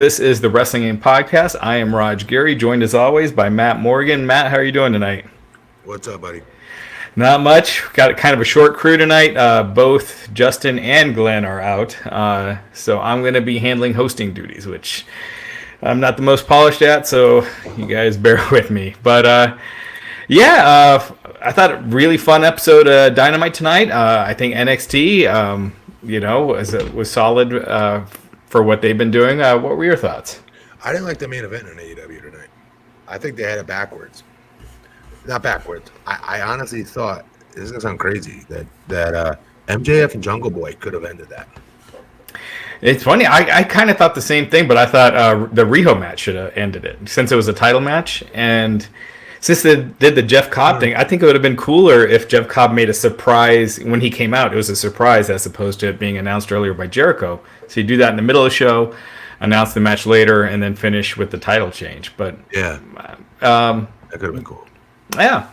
This is the Wrestling Game Podcast. I am Raj Giri, joined as always by Matt Morgan. Matt, how are you doing tonight? What's up, buddy? Not much. Got kind of a short crew tonight. Both Justin and Glenn are out. So I'm going to be handling hosting duties, which I'm not the most polished at, so you guys bear with me. But I thought a really fun episode of Dynamite tonight. I think NXT, was solid for what they've been doing. What were your thoughts? I didn't like the main event in AEW tonight. I think they had it backwards. Not backwards. I honestly thought, this is going to sound crazy, that MJF and Jungle Boy could have ended that. It's funny. I kind of thought the same thing, but I thought the Riho match should have ended it since it was a title match. And since they did the Geoff Cobb thing, I think it would have been cooler if Geoff Cobb made a surprise when he came out. It was a surprise as opposed to it being announced earlier by Jericho. So you do that in the middle of the show, announce the match later, and then finish with the title change. But yeah, that could have been cool. Yeah.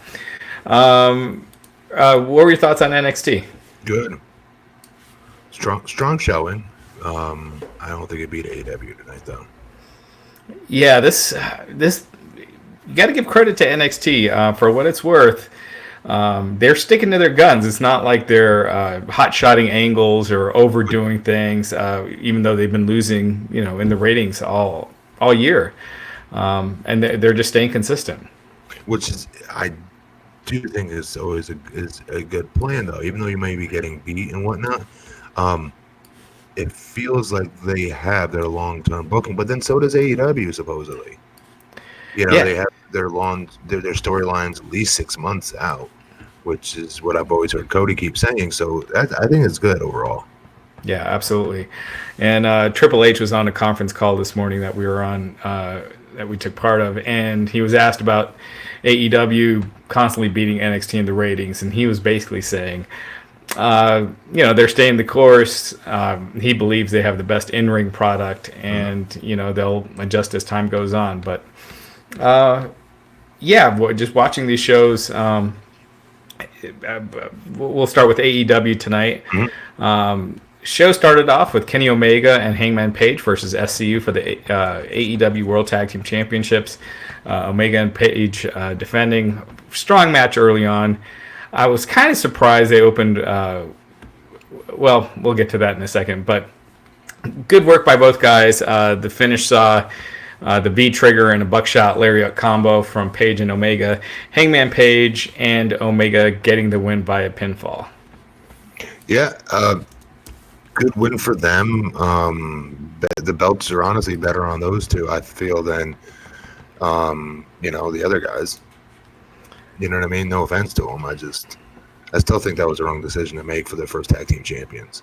What were your thoughts on NXT? Good. Strong showing. I don't think it beat AEW tonight, though. Yeah, this you got to give credit to NXT for what it's worth. They're sticking to their guns. It's not like they're hot-shotting angles or overdoing things, even though they've been losing, in the ratings all year. And they're just staying consistent. Which is, I do think is always a good plan, though. Even though you may be getting beat and whatnot, it feels like they have their long-term booking. But then so does AEW, supposedly. They have their storylines at least 6 months out, which is what I've always heard Cody keep saying. So I think it's good overall. Yeah, absolutely. And Triple H was on a conference call this morning that we were on, that we took part of, and he was asked about AEW constantly beating NXT in the ratings, and he was basically saying, they're staying the course. He believes they have the best in-ring product, and they'll adjust as time goes on. But just watching these shows. We'll start with AEW tonight. Mm-hmm. Show started off with Kenny Omega and Hangman Page versus SCU for the AEW World Tag Team Championships. Omega and Page defending. Strong match early on. I was kind of surprised they opened. We'll get to that in a second. But good work by both guys. The finish saw the V-trigger and a buckshot lariat combo from Page and Omega. Hangman Page and Omega getting the win by a pinfall. Yeah, good win for them. The belts are honestly better on those two, I feel, than the other guys. You know what I mean? No offense to them. I still think that was the wrong decision to make for the first tag team champions.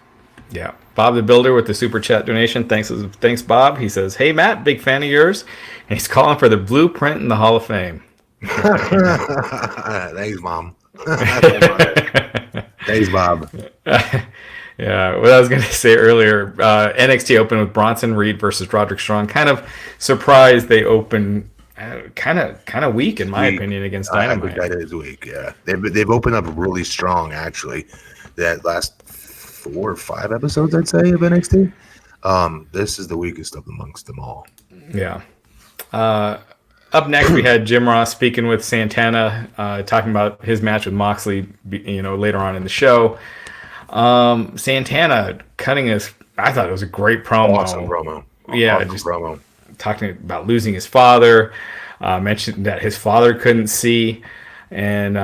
Yeah. Bob the Builder with the super chat donation. Thanks, Bob. He says, "Hey, Matt, big fan of yours." And he's calling for the blueprint in the Hall of Fame. Thanks, Mom. Thanks, Bob. Yeah, what I was going to say earlier, NXT opened with Bronson Reed versus Roderick Strong. Kind of surprised they opened kind of weak, in my opinion, against Dynamite. I think that is weak, yeah. They've opened up really strong, actually. That last 4 or 5 episodes, I'd say, of NXT. This is the weakest of amongst them all. Yeah. Up next, we had Jim Ross speaking with Santana, talking about his match with Moxley, later on in the show. Santana cutting I thought it was a great promo. Awesome promo. Yeah, awesome promo. Talking about losing his father, mentioned that his father couldn't see, and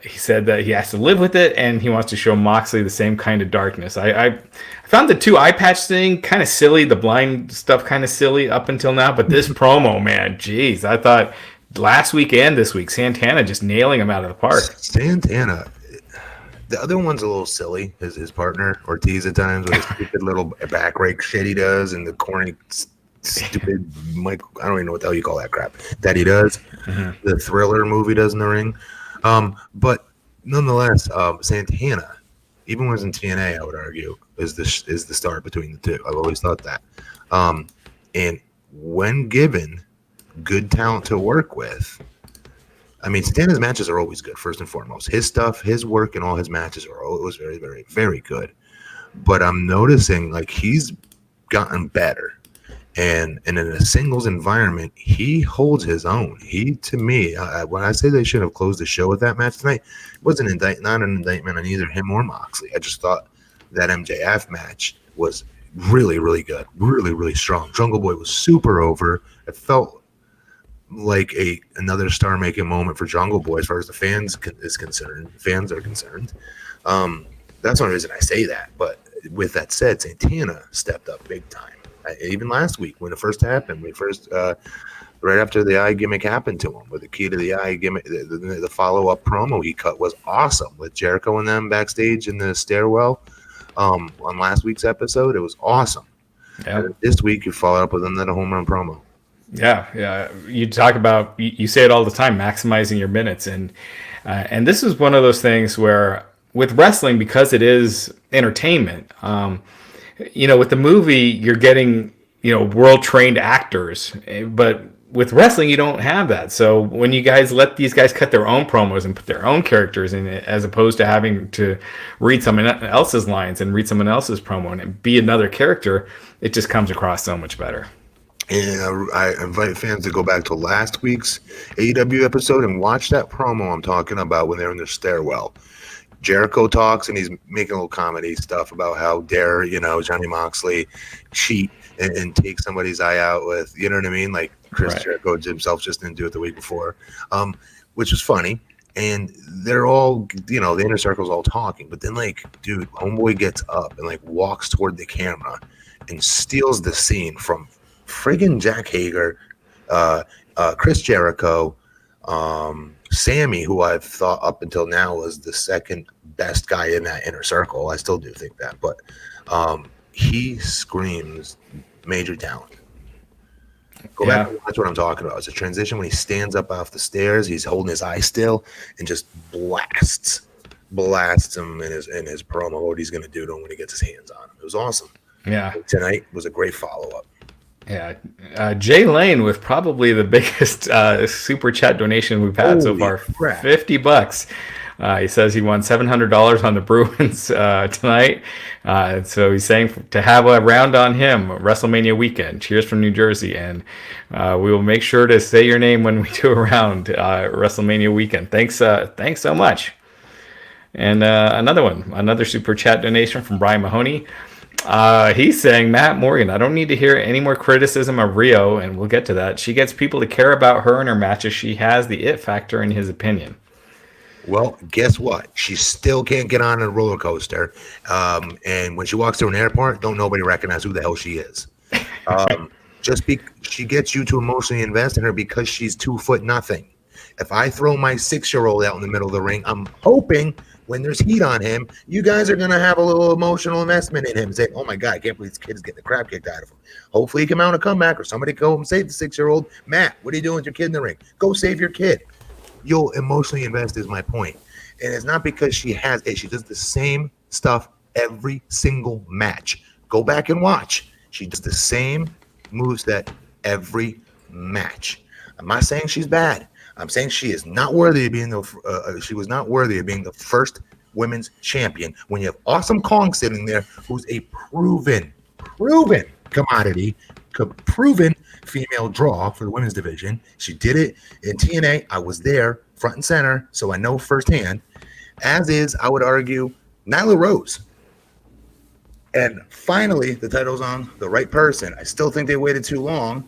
he said that he has to live with it, and he wants to show Moxley the same kind of darkness. I found the 2 eye patch thing kind of silly, the blind stuff kind of silly up until now, but this promo, man, geez, I thought last week and this week, Santana just nailing him out of the park. Santana, the other one's a little silly, his partner, Ortiz, at times, with his stupid little back rake shit he does, and the corny stupid Mike, I don't even know what the hell you call that crap that he does. Mm-hmm. The Thriller movie does in the ring. But nonetheless, Santana, even when it was in TNA, I would argue, is the star between the two. I've always thought that. And when given good talent to work with, I mean, Santana's matches are always good, first and foremost. His stuff, his work, and all his matches are always very, very, very good. But I'm noticing, like, he's gotten better. And in a singles environment, he holds his own. He, to me, when I say they should have closed the show with that match tonight, it wasn't not an indictment on either him or Moxley. I just thought that MJF match was really, really good, really, really strong. Jungle Boy was super over. It felt like another star-making moment for Jungle Boy as far as the fans are concerned. That's the only reason I say that. But with that said, Santana stepped up big time. Even last week when it first happened, right after the eye gimmick happened to him, with the key to the eye gimmick, the follow-up promo he cut was awesome with Jericho and them backstage in the stairwell on last week's episode. It was awesome. Yeah. This week you follow up with another home run promo. Yeah. You talk about, you say it all the time, maximizing your minutes, and this is one of those things where with wrestling, because it is entertainment. With the movie, you're getting, world-trained actors, but with wrestling, you don't have that. So when you guys let these guys cut their own promos and put their own characters in it, as opposed to having to read someone else's lines and read someone else's promo and be another character, it just comes across so much better. And I invite fans to go back to last week's AEW episode and watch that promo I'm talking about when they're in their stairwell. Jericho talks, and he's making a little comedy stuff about how dare, Johnny Moxley cheat and take somebody's eye out with, you know what I mean? Like Chris Jericho himself just didn't do it the week before, which was funny. And they're all, the inner circle's all talking. But then, dude, homeboy gets up and, walks toward the camera and steals the scene from friggin' Jack Hager, Chris Jericho, Sammy, who I've thought up until now was the second best guy in that inner circle. I still do think that, but he screams major talent. Go back and watch what I'm talking about. It's a transition when he stands up off the stairs. He's holding his eye still and just blasts him in his promo, what he's going to do to him when he gets his hands on him. It was awesome. Yeah. Tonight was a great follow-up. Yeah, Jay Lane with probably the biggest super chat donation we've had so far, crap. $50. He says he won $700 on the Bruins tonight. So he's saying to have a round on him, WrestleMania weekend. Cheers from New Jersey, and we will make sure to say your name when we do a round WrestleMania weekend. Thanks so much. And another super chat donation from Brian Mahoney. He's saying, Matt Morgan, I don't need to hear any more criticism of Rio, and we'll get to that. She gets people to care about her and her matches. She has the it factor in his opinion. Well, guess what? She still can't get on a roller coaster. And when she walks through an airport, don't nobody recognize who the hell she is. She gets you to emotionally invest in her because she's 2'0". If I throw my 6-year-old out in the middle of the ring, I'm hoping when there's heat on him, you guys are going to have a little emotional investment in him. Say, oh, my God, I can't believe this kid is getting the crap kicked out of him. Hopefully he can mount a comeback, or somebody go and save the 6-year-old. Matt, what are you doing with your kid in the ring? Go save your kid. You'll emotionally invest is my point. And it's not because she has it. She does the same stuff every single match. Go back and watch. She does the same moveset every match. I'm not saying she's bad. I'm saying she is not worthy of being she was not worthy of being the first women's champion when you have Awesome Kong sitting there, who's a proven commodity, proven female draw for the women's division. She did it in TNA. I was there front and center, so I know firsthand. As is, I would argue, Nyla Rose. And finally, the title's on the right person. I still think they waited too long.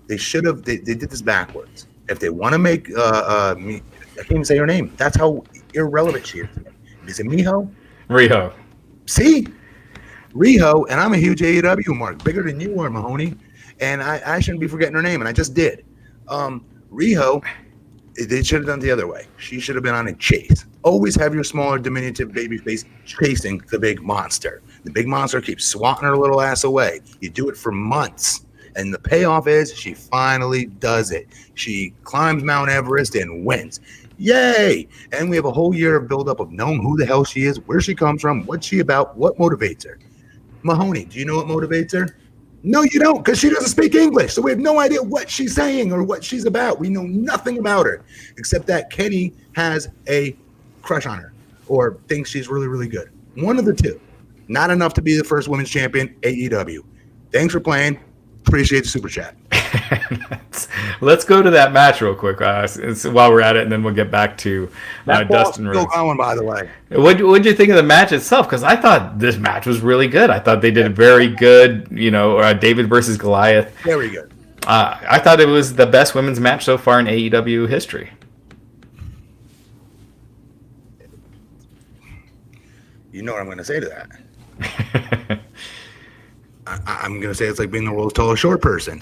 They should have. They did this backwards. If they want to make I can't even say her name. That's how irrelevant she is to me. Is it Riho? See? Riho, and I'm a huge AEW mark, bigger than you are, Mahoney. And I shouldn't be forgetting her name, and I just did. Riho, they should have done it the other way. She should have been on a chase. Always have your smaller, diminutive babyface chasing the big monster. The big monster keeps swatting her little ass away. You do it for months. And the payoff is she finally does it. She climbs Mount Everest and wins. Yay! And we have a whole year of buildup of knowing who the hell she is, where she comes from, what's she about, what motivates her. Mahoney, do you know what motivates her? No, you don't, because she doesn't speak English. So we have no idea what she's saying or what she's about. We know nothing about her, except that Kenny has a crush on her or thinks she's really, really good. One of the two. Not enough to be the first women's champion, AEW. Thanks for playing. Appreciate the super chat. Let's go to that match real quick while we're at it, and then we'll get back to Dustin Rhodes. Still going, by the way. What did you think of the match itself? Because I thought this match was really good. I thought they did a very good, David versus Goliath. Very good. I thought it was the best women's match so far in AEW history. You know what I'm going to say to that. I'm going to say it's like being the world's tallest short person.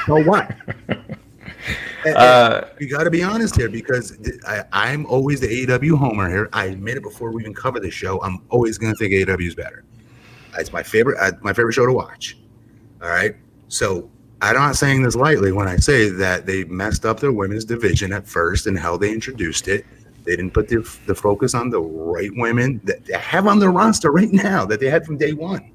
So what? You got to be honest here, because I'm always the AEW homer here. I admit it before we even cover the show. I'm always going to think AEW is better. It's my favorite show to watch. All right. So I'm not saying this lightly when I say that they messed up their women's division at first and how they introduced it. They didn't put the focus on the right women that they have on their roster right now that they had from day one.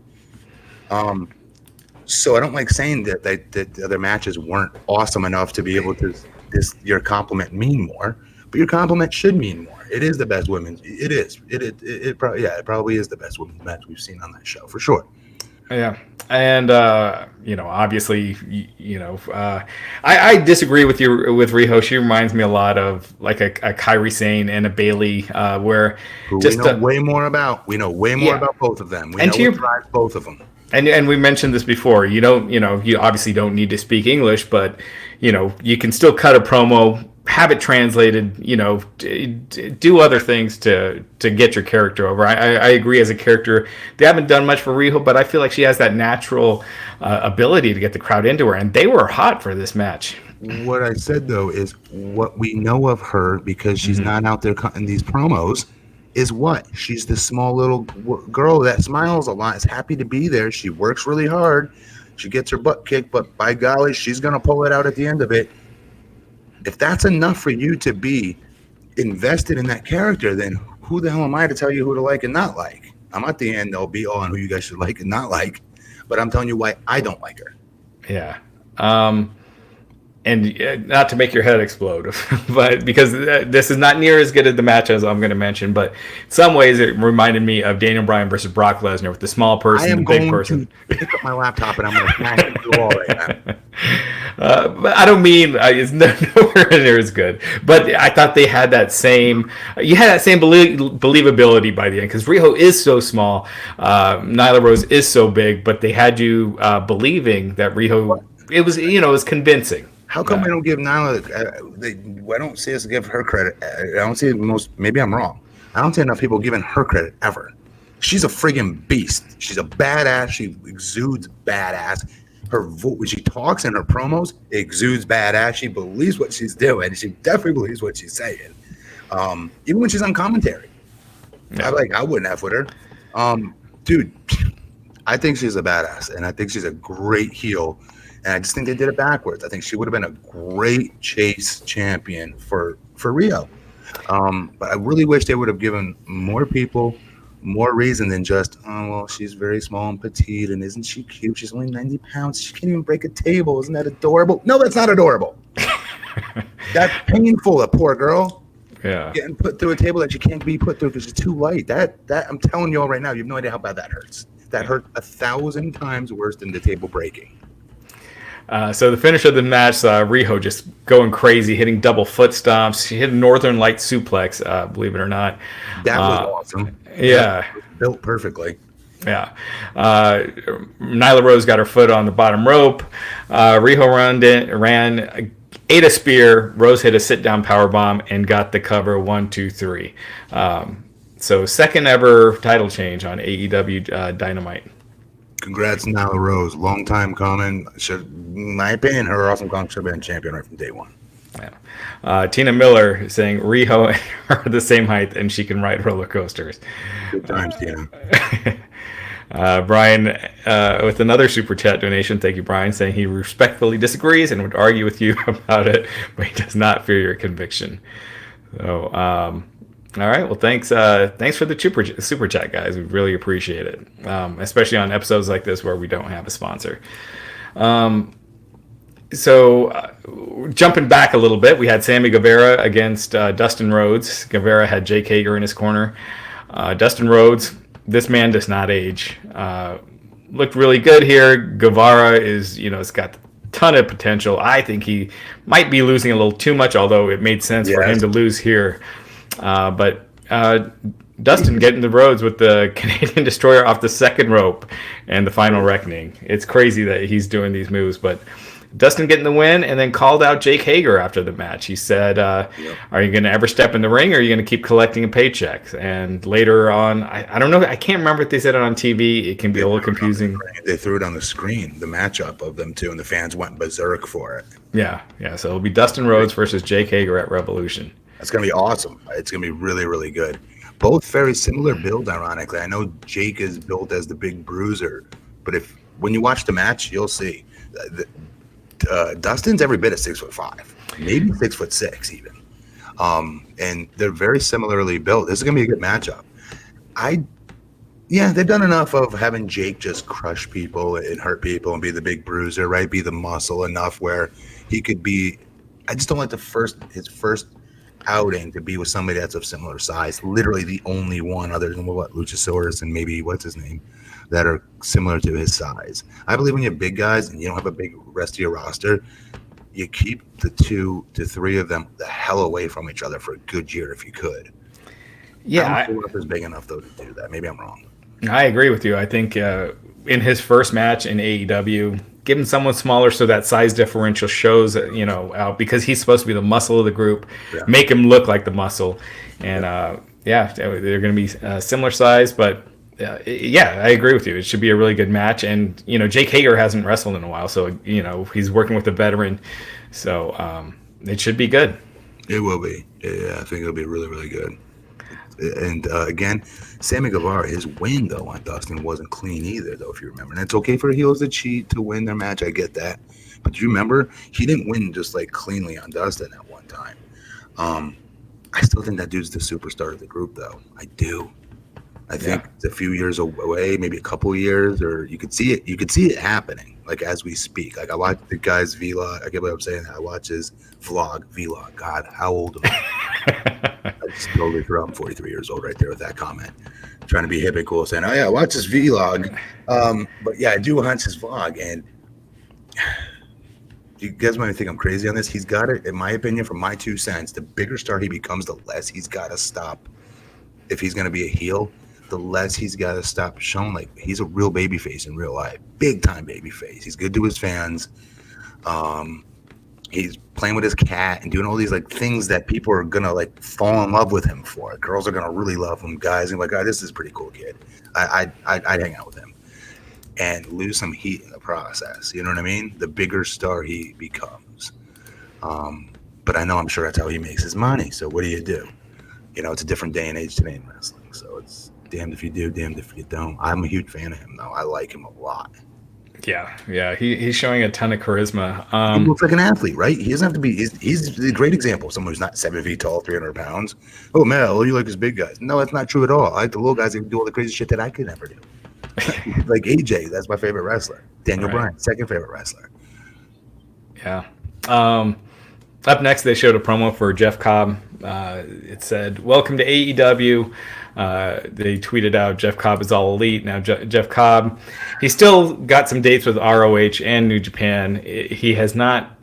So I don't like saying that the other matches weren't awesome enough to be able to your compliment mean more, but your compliment should mean more. It is the best women's. It is. It probably is the best women's match we've seen on that show for sure. Yeah. And, obviously, I disagree with you with Riho. She reminds me a lot of like a Kairi Sane and a Bailey, where we know way more about both of them. We know what drives both of them. And we mentioned this before. You obviously don't need to speak English, but, you can still cut a promo, have it translated, do other things to get your character over. I agree as a character. They haven't done much for Riho, but I feel like she has that natural ability to get the crowd into her, and they were hot for this match. What I said, though, is what we know of her, because she's not out there cutting these promos, is what? She's this small little girl that smiles a lot, is happy to be there. She works really hard. She gets her butt kicked, but by golly, she's going to pull it out at the end of it. If that's enough for you to be invested in that character, then who the hell am I to tell you who to like and not like? I'm not the end all be all on who you guys should like and not like, but I'm telling you why I don't like her. Yeah. And not to make your head explode, but because this is not near as good as the match as I'm going to mention, but in some ways it reminded me of Daniel Bryan versus Brock Lesnar with the small person and the big person. I am going to pick up my laptop and I'm going to smash it through all right now. But I don't mean it's nowhere near as good. But I thought they had that same. You had that same believability by the end, because Riho is so small, Nyla Rose is so big, but they had you believing that Riho. It was convincing. How come we don't give Nyla? I don't see us give her credit. I don't see maybe I'm wrong. I don't see enough people giving her credit ever. She's a friggin' beast. She's a badass. She exudes badass. Her voice, when she talks in her promos, exudes badass. She believes what she's doing. She definitely believes what she's saying. Even when she's on commentary, I wouldn't have with her. Dude, I think she's a badass, and I think she's a great heel. And I just think they did it backwards. I think she would have been a great chase champion for Riho. But I really wish they would have given more people more reason than just, she's very small and petite, and isn't she cute? She's only 90 pounds. She can't even break a table. Isn't that adorable? No, that's not adorable. That's painful, a poor girl. Yeah. Getting put through a table that she can't be put through because it's too light. That I'm telling you all right now, you have no idea how bad that hurts. That hurt 1,000 times worse than the table breaking. So the finish of the match, Riho just going crazy, hitting double foot stomps. She hit a Northern Light suplex, believe it or not. That was awesome. Yeah. Built perfectly. Yeah. Nyla Rose got her foot on the bottom rope. Riho ran, ate a spear. Rose hit a sit-down powerbomb and got the cover 1, 2, 3. So second ever title change on AEW Dynamite. Congrats, Nyla Rose. Long time coming. In my opinion, her Awesome Kong should have been champion right from day one. Yeah. Tina Miller saying Riho are the same height and she can ride roller coasters. Good times, Tina. Brian with another super chat donation. Thank you, Brian, saying he respectfully disagrees and would argue with you about it, but he does not fear your conviction. So, all right. Well, thanks for the super chat, guys. We really appreciate it, especially on episodes like this where we don't have a sponsor. So jumping back a little bit, we had Sammy Guevara against Dustin Rhodes. Guevara had Jake Hager in his corner. Dustin Rhodes, this man does not age. looked really good here. Guevara is, it's got a ton of potential. I think he might be losing a little too much, although it made sense for him to lose here. But Dustin getting the Rhodes with the Canadian Destroyer off the second rope and the final reckoning. It's crazy that he's doing these moves, but Dustin getting the win and then called out Jake Hager after the match. He said, are you going to ever step in the ring or are you going to keep collecting a paycheck? And later on, I don't know. I can't remember if they said it on TV. It can be a little confusing. They threw it on the screen, the matchup of them two, and the fans went berserk for it. Yeah. So it'll be Dustin Rhodes versus Jake Hager at Revolution. That's going to be awesome. It's going to be really, really good. Both very similar build, ironically. I know Jake is built as the big bruiser, but when you watch the match, you'll see. Dustin's every bit of 6'5", maybe 6'6" even, and they're very similarly built. This is gonna be a good matchup. They've done enough of having Jake just crush people and hurt people and be the big bruiser, right? Be the muscle enough where he could be. I just don't like his first outing to be with somebody that's of similar size. Literally the only one other than Luchasaurus and maybe what's his name that are similar to his size. I believe when you have big guys and you don't have a big rest of your roster, you keep the 2 to 3 of them the hell away from each other for a good year if you could. Yeah, I don't know if it's big enough though to do that. Maybe I'm wrong. I agree with you. I think in his first match in AEW, give him someone smaller so that size differential shows, out because he's supposed to be the muscle of the group. Yeah. Make him look like the muscle, and they're going to be similar size, but. I agree with you. It should be a really good match. And, Jake Hager hasn't wrestled in a while. So, he's working with a veteran. So it should be good. It will be. Yeah, I think it'll be really, really good. And, again, Sammy Guevara, his win, though, on Dustin wasn't clean either, though, if you remember. And it's okay for heels to cheat to win their match. I get that. But do you remember? He didn't win just, cleanly on Dustin at one time. I still think that dude's the superstar of the group, though. I do. I think it's a few years away, maybe a couple of years, or you could see it. You could see it happening, as we speak. I watch the guy's vlog. I get what I'm saying. I watch his vlog. God, how old am I? I just totally threw. I'm 43 years old, right there with that comment. Trying to be hip and cool, saying, "Oh yeah, watch his vlog." But yeah, I do watch his vlog, and you guys might think I'm crazy on this. He's got it, in my opinion, from my 2 cents. The bigger star he becomes, the less he's got to stop. If he's going to be a heel, the less he's got to stop showing he's a real babyface in real life, big time babyface. He's good to his fans. He's playing with his cat and doing all these things that people are gonna fall in love with him for. Girls are gonna really love him. Guys are oh, this is a pretty cool kid. I'd hang out with him and lose some heat in the process. You know what I mean? The bigger star he becomes. But I know I'm sure that's how he makes his money. So what do? It's a different day and age today in wrestling. So it's damned if you do, damned if you don't. I'm a huge fan of him, though. I like him a lot. Yeah. He's showing a ton of charisma. He looks like an athlete, right? He doesn't have to be. He's a great example of someone who's not 7 feet tall, 300 pounds. Oh, man, you like his big guys. No, that's not true at all. I like the little guys that can do all the crazy shit that I could never do. Like AJ, that's my favorite wrestler. Daniel Bryan, second favorite wrestler. Yeah. Up next, they showed a promo for Geoff Cobb. It said, "Welcome to AEW." They tweeted out, "Geoff Cobb is all elite." Now, Geoff Cobb, he's still got some dates with ROH and New Japan. He has not.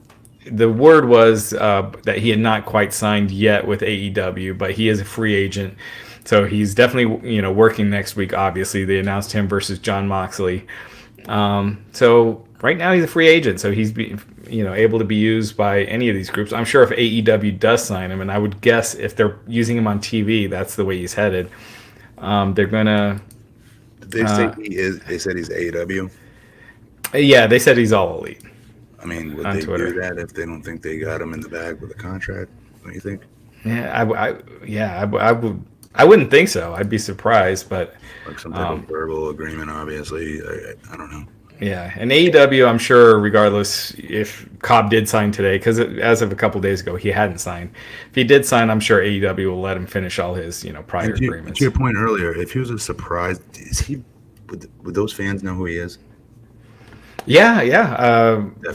The word was that he had not quite signed yet with AEW, but he is a free agent, so he's definitely working next week. Obviously, they announced him versus Jon Moxley. So right now he's a free agent, so he's able to be used by any of these groups. I'm sure if AEW does sign him, and I would guess if they're using him on TV, that's the way he's headed. They're gonna. Did they say he is? They said he's AEW. Yeah, they said he's all elite. I mean, would they Twitter. Do that if they don't think they got him in the bag with a contract? What do you think? I wouldn't think so. I'd be surprised, but some type of verbal agreement, obviously. I don't know. Yeah, and AEW, I'm sure, regardless if Cobb did sign today, because as of a couple days ago, he hadn't signed. If he did sign, I'm sure AEW will let him finish all his, prior agreements. To your point earlier, if he was a surprise, would those fans know who he is? Yeah.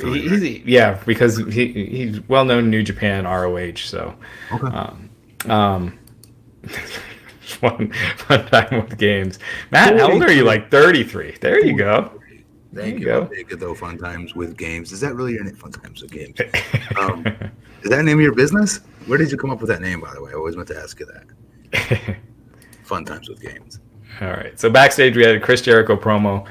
He's because he's well known in New Japan, ROH. So, okay. Fun time with games. Matt, how old are you? 33. There you go. Thank you. Go. I'll take it though. Fun times with games. Is that really your name? Fun times with games. Is that the name of your business? Where did you come up with that name, by the way? I always meant to ask you that. Fun times with games. All right. So backstage, we had a Chris Jericho promo.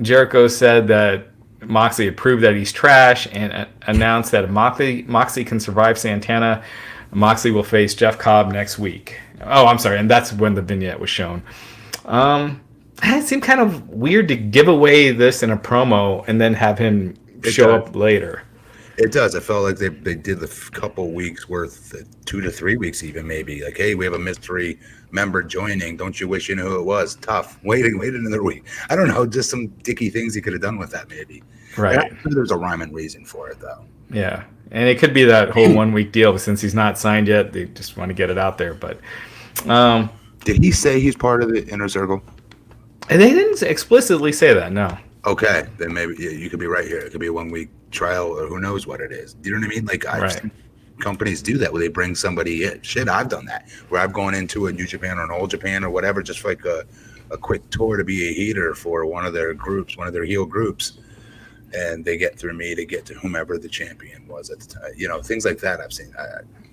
Jericho said that Moxley had proved that he's trash and announced that if Moxley can survive Santana, Moxley will face Geoff Cobb next week. Oh, I'm sorry. And that's when the vignette was shown. It seemed kind of weird to give away this in a promo and then have him show up later. It does. It felt like they did the couple weeks worth, 2 to 3 weeks even maybe. Like, hey, we have a mystery member joining. Don't you wish you knew who it was? Tough. Wait another week. I don't know. Just some dicky things he could have done with that maybe. Right. I'm sure there's a rhyme and reason for it though. Yeah. And it could be that whole 1 week deal. Since he's not signed yet, they just want to get it out there. But did he say he's part of the inner circle? They didn't explicitly say that, no. Okay, then maybe you could be right here. It could be a 1 week trial, or who knows what it is. Do you know what I mean? Like, I've seen companies do that where they bring somebody in. Shit, I've done that. Where I've gone into a New Japan or an Old Japan or whatever, just for like a quick tour to be a heater for one of their groups, one of their heel groups. And they get through me to get to whomever the champion was at the time. You know, things like that I've seen.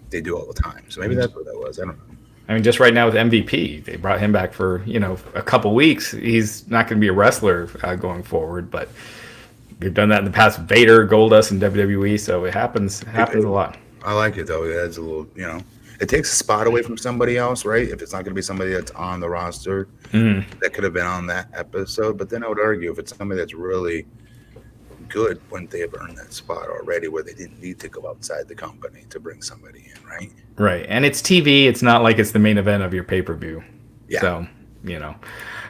They do all the time. So maybe that's what that was. I don't know. I mean, just right now with MVP, they brought him back for, a couple weeks. He's not going to be a wrestler going forward, but we've done that in the past. Vader, Goldust, and WWE, so it happens a lot. I like it, though. It adds a little, it takes a spot away from somebody else, right? If it's not going to be somebody that's on the roster that could have been on that episode. But then I would argue if it's somebody that's really good, wouldn't they have earned that spot already where they didn't need to go outside the company to bring somebody in, right? Right. And it's TV. It's not like it's the main event of your pay-per-view. Yeah. So,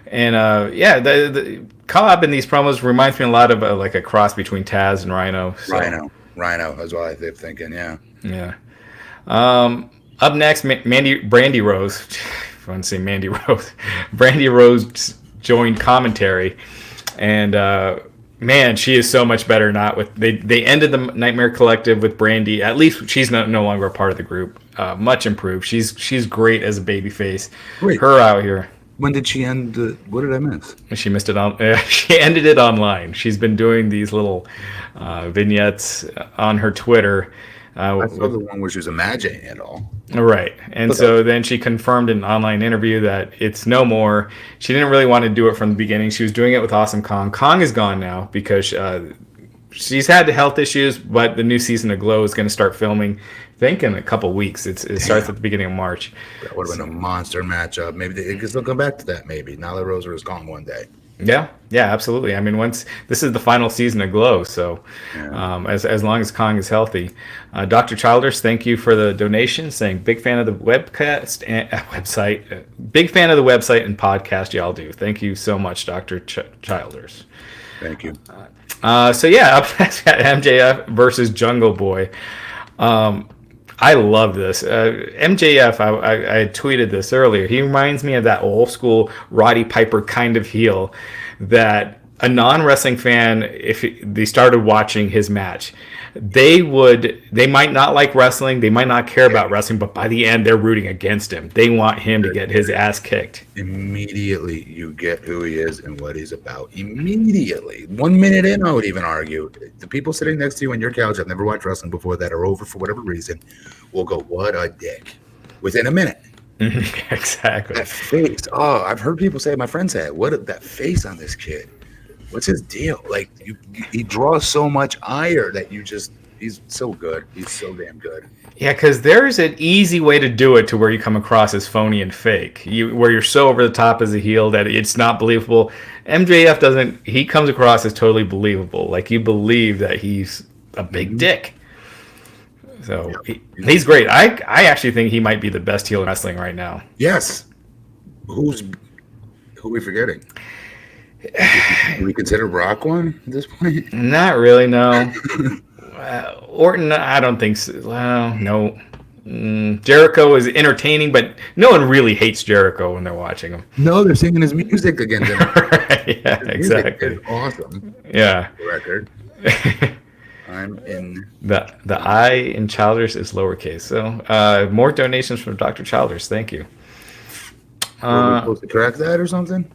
And, the Cobb in these promos reminds me a lot of like a cross between Taz and Rhino. So. Rhino is what I'm thinking, yeah. Yeah. Up next, Brandy Rhodes. If I want to say Mandy Rose. Brandy Rhodes joined commentary. And, man, she is so much better. Not with they ended the Nightmare Collective with Brandy. At least she's no longer a part of the group. Much improved. She's great as a babyface. Her out here. When did she end? What did I miss? She missed it on. She ended it online. She's been doing these little vignettes on her Twitter. I saw the one where she was imagining it all. Right. And so then she confirmed in an online interview that it's no more. She didn't really want to do it from the beginning. She was doing it with Awesome Kong. Kong is gone now because she's had health issues, but the new season of Glow is going to start filming, I think, in a couple weeks. It starts at the beginning of March. That would have been a monster matchup. Maybe they can still come back to that, maybe. Now that Rosa is gone one day. Yeah, absolutely. I mean, once this is the final season of Glow, so as long as Kong is healthy. Dr. Childers, thank you for the donation, saying big fan of the webcast and website, big fan of the website and podcast y'all do. Thank you so much, Dr. Childers. Thank you. So up next, got MJF versus Jungle Boy. I love this. MJF, I tweeted this earlier. He reminds me of that old school Roddy Piper kind of heel that a non-wrestling fan, if they started watching his match, they might not like wrestling, they might not care about wrestling, but by the end, they're rooting against him. They want him to get his ass kicked. Immediately, you get who he is and what he's about. Immediately. 1 minute in, I would even argue. The people sitting next to you on your couch, I've never watched wrestling before, that are over for whatever reason, will go, what a dick. Within a minute. Exactly. That face. Oh, I've heard people say, my friend said, that face on this kid. What's his deal? Like, he draws so much ire that he's so good. He's so damn good. Yeah, because there's an easy way to do it to where you come across as phony and fake. Where you're so over the top as a heel that it's not believable. MJF doesn't. He comes across as totally believable. Like, you believe that he's a big dick. So he's great. I actually think he might be the best heel in wrestling right now. Yes. Who are we forgetting? Do we consider Brock one at this point? Not really, no. Orton, I don't think so. Well, no. Jericho is entertaining, but no one really hates Jericho when they're watching him. No, they're singing his music again. Right, yeah, exactly. It's awesome. Yeah. Record. I'm in. The I in Childers is lowercase. So more donations from Dr. Childers. Thank you. Were we supposed to correct that or something?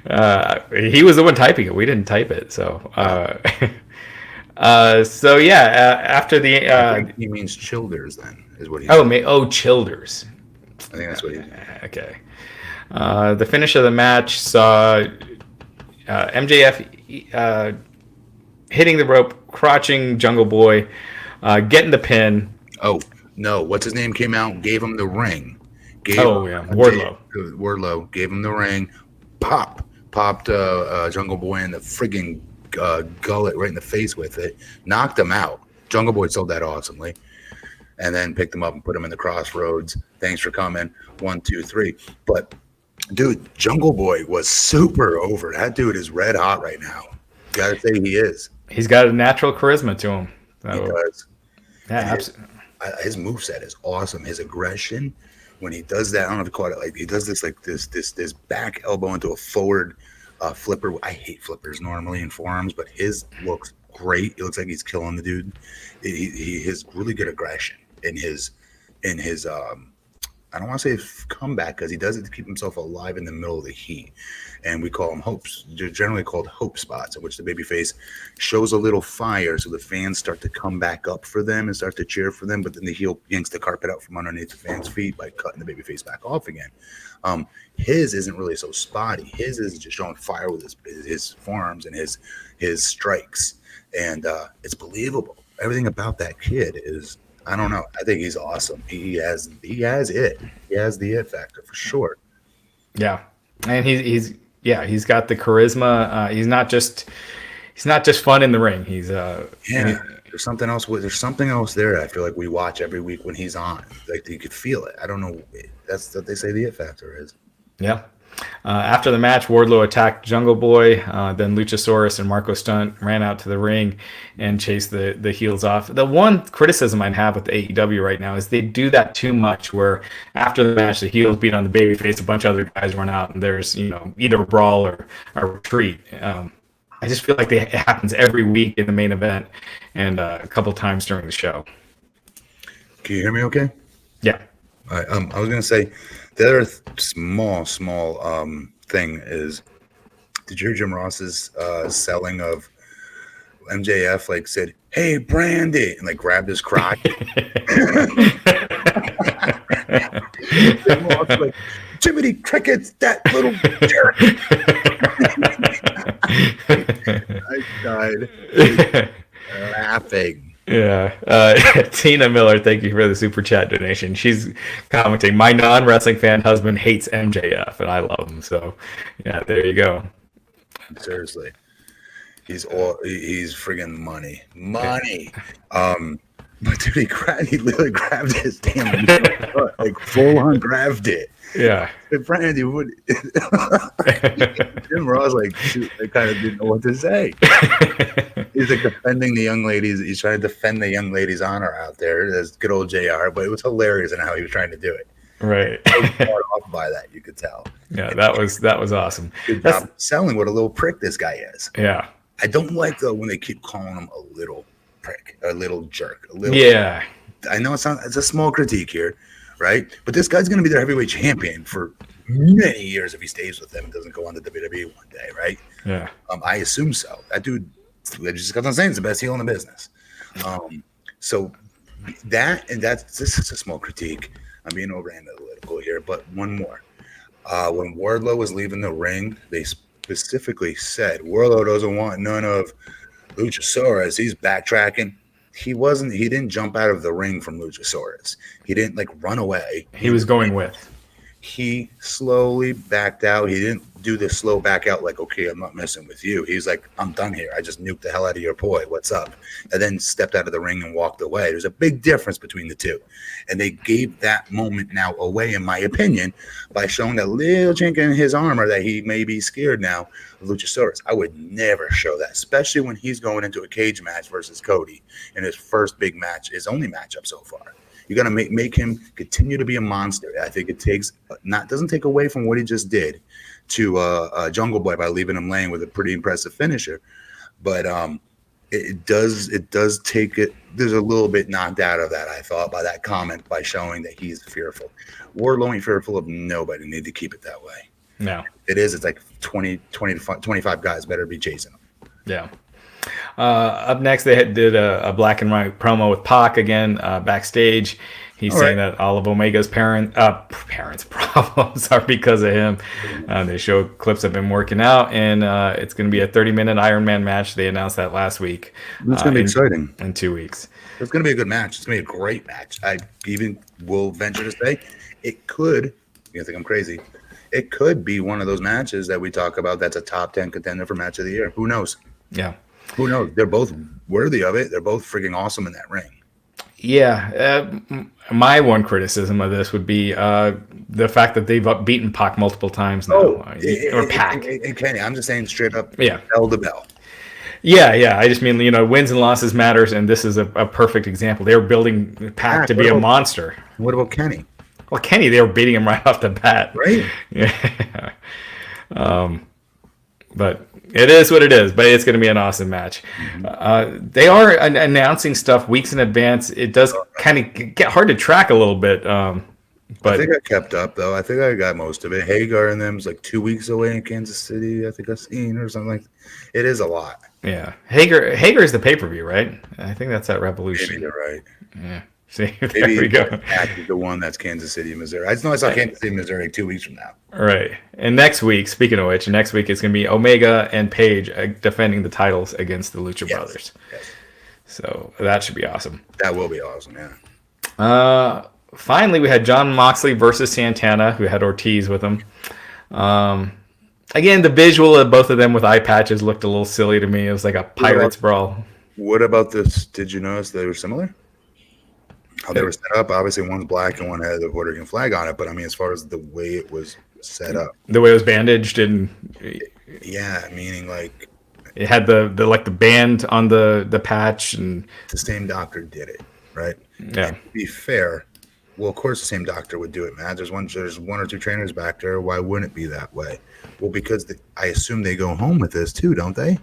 He was the one typing it. We didn't type it. So, so yeah. After the I think he means Childers. Then is what he. Childers. I think that's what he. Okay. The finish of the match saw MJF hitting the rope, crotching Jungle Boy, getting the pin. Oh no! What's his name came out, gave him the ring. Wardlow gave him the ring. Popped Jungle Boy in the frigging gullet right in the face with it. Knocked him out. Jungle Boy sold that awesomely, and then picked him up and put him in the crossroads. Thanks for coming. 1, 2, 3. But dude, Jungle Boy was super over. That dude is red hot right now. Gotta say he is. He's got a natural charisma to him. He does. Yeah, absolutely. His moveset is awesome. His aggression, when he does that, I don't know if you call it, like he does this like this back elbow into a forward flipper. I hate flippers normally in forearms, but his looks great. It looks like he's killing the dude. He has really good aggression in his I don't want to say comeback, because he does it to keep himself alive in the middle of the heat. And we call them hopes. They're generally called hope spots, in which the babyface shows a little fire so the fans start to come back up for them and start to cheer for them. But then the heel yanks the carpet out from underneath the fans' feet by cutting the babyface back off again. His isn't really so spotty. His is just showing fire with his forearms and his strikes. And it's believable. Everything about that kid is, I don't know. I think he's awesome. He has it. He has the it factor for sure. Yeah, and he's got the charisma. He's not just fun in the ring. He's There's something else. There's something else there. I feel like we watch every week when he's on. Like you could feel it. I don't know. That's what they say the it factor is. Yeah. After the match, Wardlow attacked Jungle Boy. Then Luchasaurus and Marco Stunt ran out to the ring and chased the heels off. The one criticism I have with AEW right now is they do that too much, where after the match, the heels beat on the babyface, a bunch of other guys run out, and there's either a brawl or a retreat. I just feel like it happens every week in the main event and a couple times during the show. Can you hear me okay? Yeah. All right, I was going to say, the other small thing is, did you hear Jim Ross's selling of MJF, like said, "Hey, Brandy," and like grabbed his crotch? Jim Ross like, "Jiminy Crickets, that little jerk." I died laughing. Yeah. Tina Miller, thank you for the super chat donation. She's commenting, "My non-wrestling fan husband hates MJF, and I love him." So, yeah, there you go. Seriously. He's friggin' money. But dude, he literally grabbed his damn foot, like full on grabbed it. Yeah. And Brandy would Jim Ross like shoot, I kind of didn't know what to say. He's like defending the young ladies. He's trying to defend the young ladies' honor out there. That's good old JR, but it was hilarious in how he was trying to do it. Right. I was caught off by that, you could tell. Yeah, that was awesome. Good job selling what a little prick this guy is. Yeah. I don't like though when they keep calling him a little prick, a little jerk, a little. Yeah. I know it's a small critique here, right? But this guy's going to be their heavyweight champion for many years if he stays with them and doesn't go on to WWE one day, right? Yeah. I assume so. That dude, I just got on saying, is the best heel in the business. So that's a small critique. I'm being over analytical here, but one more. When Wardlow was leaving the ring, they specifically said Wardlow doesn't want none of Luchasaurus. He's backtracking. He didn't jump out of the ring from Luchasaurus. He didn't like run away. He was going with. He slowly backed out. He didn't do the slow back out like, okay, I'm not messing with you. He's like, I'm done here. I just nuked the hell out of your boy. What's up? And then stepped out of the ring and walked away. There's a big difference between the two. And they gave that moment now away, in my opinion, by showing that little chink in his armor that he may be scared now of Luchasaurus. I would never show that, especially when he's going into a cage match versus Cody in his first big match, his only matchup so far. You got to make him continue to be a monster. I think it doesn't take away from what he just did to Jungle Boy by leaving him laying with a pretty impressive finisher, but it does take it. There's a little bit knocked out of that, I thought, by that comment, by showing that he's fearful. Wardlow ain't fearful of nobody. Need to keep it that way. No. It is. It's like 20 to 25 guys better be chasing them. Yeah. Up next, they did a black and white promo with Pac again backstage. He's saying that all of Omega's parents' problems are because of him. They show clips of him working out, and it's going to be a 30-minute Iron Man match. They announced that last week. It's going to be exciting. In 2 weeks. It's going to be a good match. It's going to be a great match. I even will venture to say it could, you think I'm crazy, it could be one of those matches that we talk about that's a top 10 contender for match of the year. Who knows? Yeah. Who knows? They're both worthy of it. They're both freaking awesome in that ring. Yeah. My one criticism of this would be the fact that they've beaten Pac multiple times now. Or Pac. Hey, Kenny, I'm just saying straight up, yeah. Bell to bell. Yeah. I just mean, wins and losses matters, and this is a perfect example. They were building Pac to be a monster. What about Kenny? Well, Kenny, they were beating him right off the bat. Right. Yeah. But it is what it is, but it's going to be an awesome match. Mm-hmm. They are announcing stuff weeks in advance. It does kind of get hard to track a little bit. But I think I kept up, though. I think I got most of it. Hagar and them's like 2 weeks away in Kansas City, I think I've seen, or something like that. It is a lot. Yeah. Hagar is the pay-per-view, right? I think that's at Revolution. Maybe you're right. Yeah. See, there maybe we go. The one that's Kansas City, Missouri. I just know I saw Kansas City, Missouri 2 weeks from now. Right. And next week, speaking of which, next week it's going to be Omega and Paige defending the titles against the Lucha Brothers. Yes. So that should be awesome. That will be awesome, yeah. Finally, we had John Moxley versus Santana, who had Ortiz with him. Again, the visual of both of them with eye patches looked a little silly to me. It was like a Pirates brawl. What about this? Did you notice they were similar? How they were set up, obviously one's black and one had the Puerto Rican flag on it, but I mean, as far as the way it was set up, the way it was bandaged, and yeah, meaning like it had the band on the patch, and the same doctor did it, right? Yeah. And to be fair, well, of course the same doctor would do it, man. There's one or two trainers back there. Why wouldn't it be that way? Well, because I assume they go home with this too, don't they?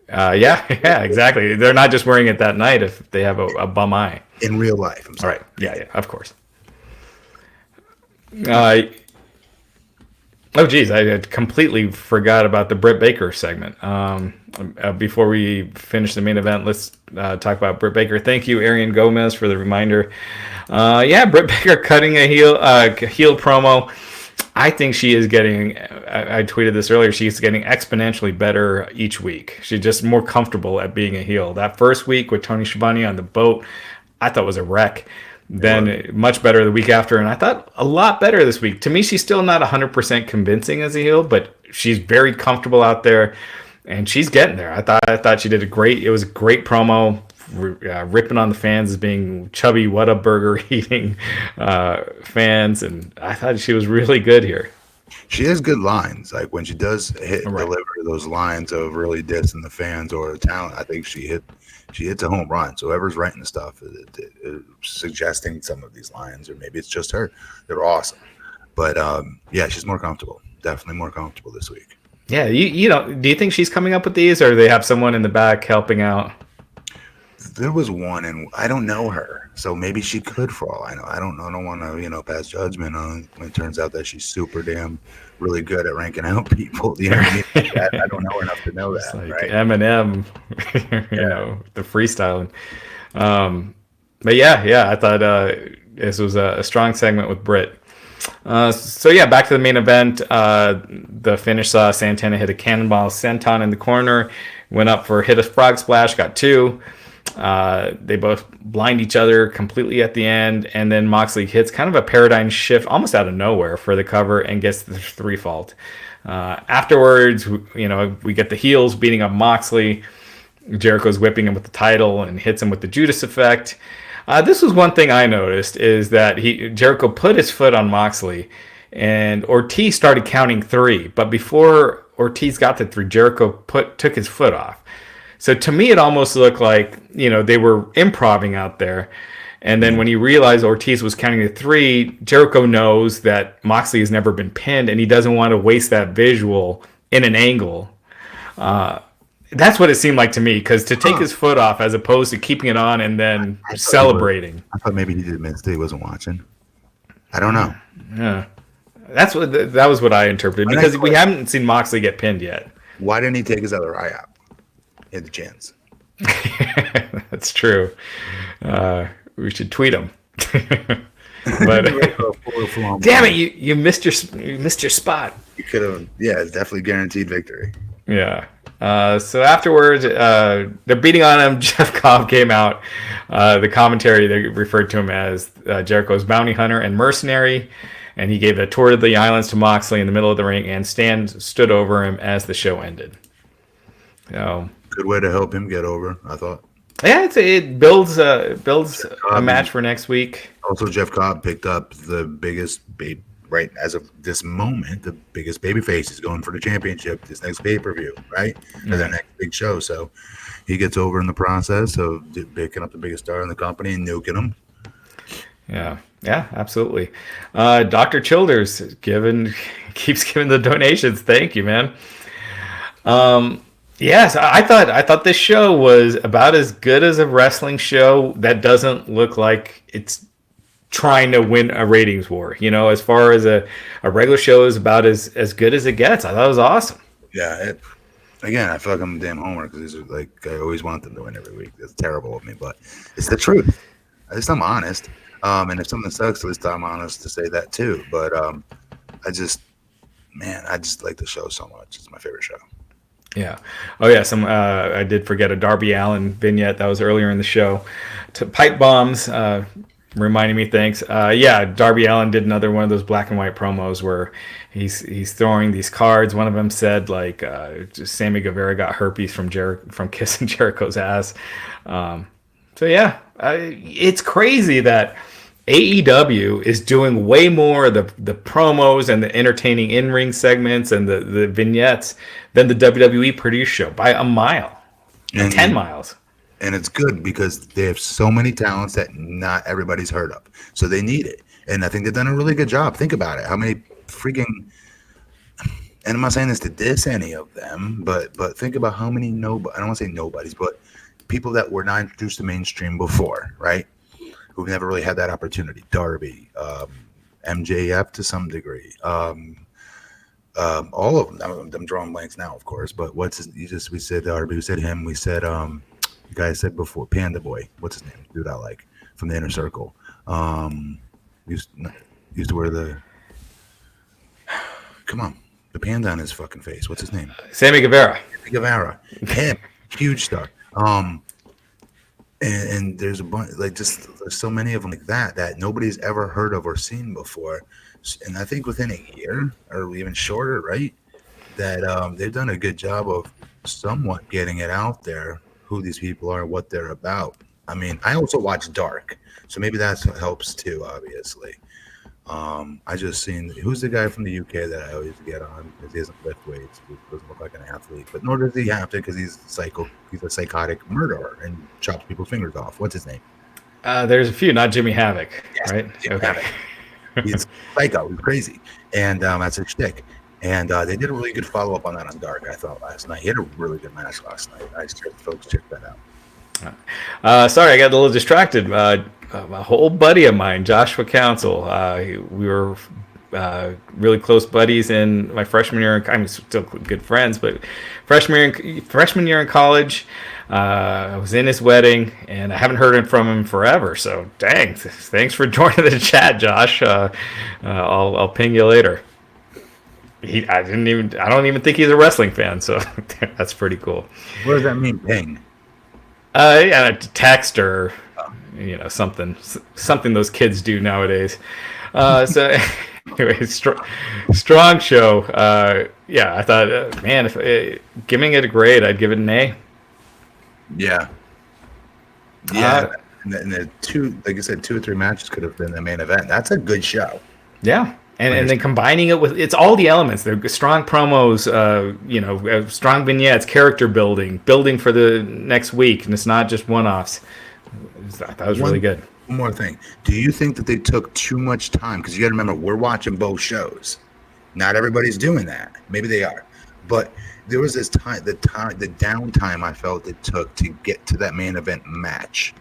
Yeah, exactly. They're not just wearing it that night if they have a bum eye. In real life. All right. Yeah, of course. Geez, I had completely forgot about the Brit Baker segment. Before we finish the main event, let's talk about Brit Baker. Thank you, Arian Gomez, for the reminder. Brit Baker cutting a heel promo. I think she is getting, I tweeted this earlier, she's getting exponentially better each week. She's just more comfortable at being a heel. That first week with Tony Schiavone on the boat, I thought was a wreck. Then much better the week after, and I thought a lot better this week. To me, she's still not 100% convincing as a heel, but she's very comfortable out there, and she's getting there. I thought she did it was a great promo, ripping on the fans as being chubby Whataburger eating fans, and I thought she was really good here. She has good lines. Like when she does deliver those lines of really dissing the fans or the talent, I think she hits a home run. So whoever's writing the stuff, suggesting some of these lines, or maybe it's just her, they're awesome. But she's more comfortable. Definitely more comfortable this week. Yeah, do you think she's coming up with these, or do they have someone in the back helping out? There was one, and I don't know her, so maybe she could for all I know. I don't want to, pass judgment on it when it turns out that she's super damn really good at ranking out people. You know what I mean? I don't know her enough to know that. It's like right? Eminem, the freestyling. But I thought this was a strong segment with Britt. Back to the main event. The finish saw Santana hit a cannonball senton in the corner, went up for hit a frog splash, got 2. They both blind each other completely at the end, and then Moxley hits kind of a paradigm shift almost out of nowhere for the cover and gets the 3 fault. Afterwards, we get the heels beating up Moxley. Jericho's whipping him with the title and hits him with the Judas effect. This was one thing I noticed, is that Jericho put his foot on Moxley, and Ortiz started counting 3, but before Ortiz got to 3, Jericho took his foot off. So to me, it almost looked like, they were improvising out there. And then when he realized Ortiz was counting to 3, Jericho knows that Moxley has never been pinned, and he doesn't want to waste that visual in an angle. That's what it seemed like to me, because to take his foot off as opposed to keeping it on and then celebrating. I thought maybe he did it he wasn't watching. I don't know. Yeah. That was what I interpreted, because we haven't seen Moxley get pinned yet. Why didn't he take his other eye out? He had the chance. That's true. We should tweet him. But damn it, you missed your spot. You could have, it's definitely guaranteed victory. Yeah. So afterwards, they're beating on him. Geoff Cobb came out. The commentary, they referred to him as Jericho's bounty hunter and mercenary, and he gave a tour of the islands to Moxley in the middle of the ring, and Stan stood over him as the show ended. So good way to help him get over, I thought. Yeah, it builds a match for next week. Also, Geoff Cobb picked up the biggest right as of this moment, the biggest babyface is going for the championship this next pay-per-view, right? For their next big show. So he gets over in the process of picking up the biggest star in the company and nuking him. Yeah, absolutely. Dr. Childers keeps giving the donations. Thank you, man. Yes, I thought this show was about as good as a wrestling show that doesn't look like it's trying to win a ratings war. As far as a regular show is about as good as it gets. I thought it was awesome. Yeah. Again, I feel like I'm a damn homer because these are like, I always want them to win every week. It's terrible of me, but it's the truth. At least I'm honest. And if something sucks, at least I'm honest to say that too. But I just like the show so much. It's my favorite show. Yeah. Oh, yeah. I did forget a Darby Allin vignette that was earlier in the show. To pipe bombs, reminding me. Thanks. Darby Allin did another one of those black and white promos where he's throwing these cards. One of them said like Sammy Guevara got herpes from kissing Jericho's ass. It's crazy that AEW is doing way more of the promos and the entertaining in-ring segments and the vignettes than the WWE produced show by a mile, and 10 miles. And it's good because they have so many talents that not everybody's heard of. So they need it. And I think they've done a really good job. Think about it. How many freaking, and I'm not saying this to diss any of them, but think about how many I don't want to say nobodies, but people that were not introduced to mainstream before, right? Who've never really had that opportunity. Darby, MJF to some degree. All of them. I'm drawing blanks now, of course. But we said Darby, we said him, we said the guy I said before, Panda Boy. What's his name? Dude I like from the Inner Circle. Used to wear the the panda on his fucking face. What's his name? Sammy Guevara. Guevara. Him, huge star. And there's a bunch, there's so many of them like that nobody's ever heard of or seen before. And I think within a year or even shorter, right, that they've done a good job of somewhat getting it out there, who these people are, what they're about. I mean, I also watch Dark, so maybe that's what helps too, obviously. I just seen, who's the guy from the UK that I always get on because he doesn't lift weights, he doesn't look like an athlete, but nor does he have to because he's a psychotic murderer and chops people's fingers off. What's his name? There's a few, not Jimmy Havoc, yes, right? Jimmy okay. Havoc. He's psycho, he's crazy, and that's his shtick. And they did a really good follow-up on that on Dark, I thought, last night. He had a really good match last night. I suggest folks check that out. Sorry, I got a little distracted. A whole buddy of mine, Joshua Council, we were really close buddies in my freshman year. I mean, still good friends, but freshman year in college, I was in his wedding, and I haven't heard from him forever. So, dang, thanks for joining the chat, Josh. I'll ping you later. I don't even think he's a wrestling fan, so that's pretty cool. What does that mean, ping? Text or something those kids do nowadays. So anyway, strong show. I thought, man, if giving it a grade, I'd give it an A. Yeah. And the two, like I said, 2 or 3 matches could have been the main event. That's a good show. Yeah. And then combining it with, it's all the elements. They're strong promos, strong vignettes, character building for the next week, and it's not just one-offs. That was really good. One more thing. Do you think that they took too much time? Because you got to remember, we're watching both shows. Not everybody's doing that. Maybe they are. But there was this time, the downtime I felt it took to get to that main event match.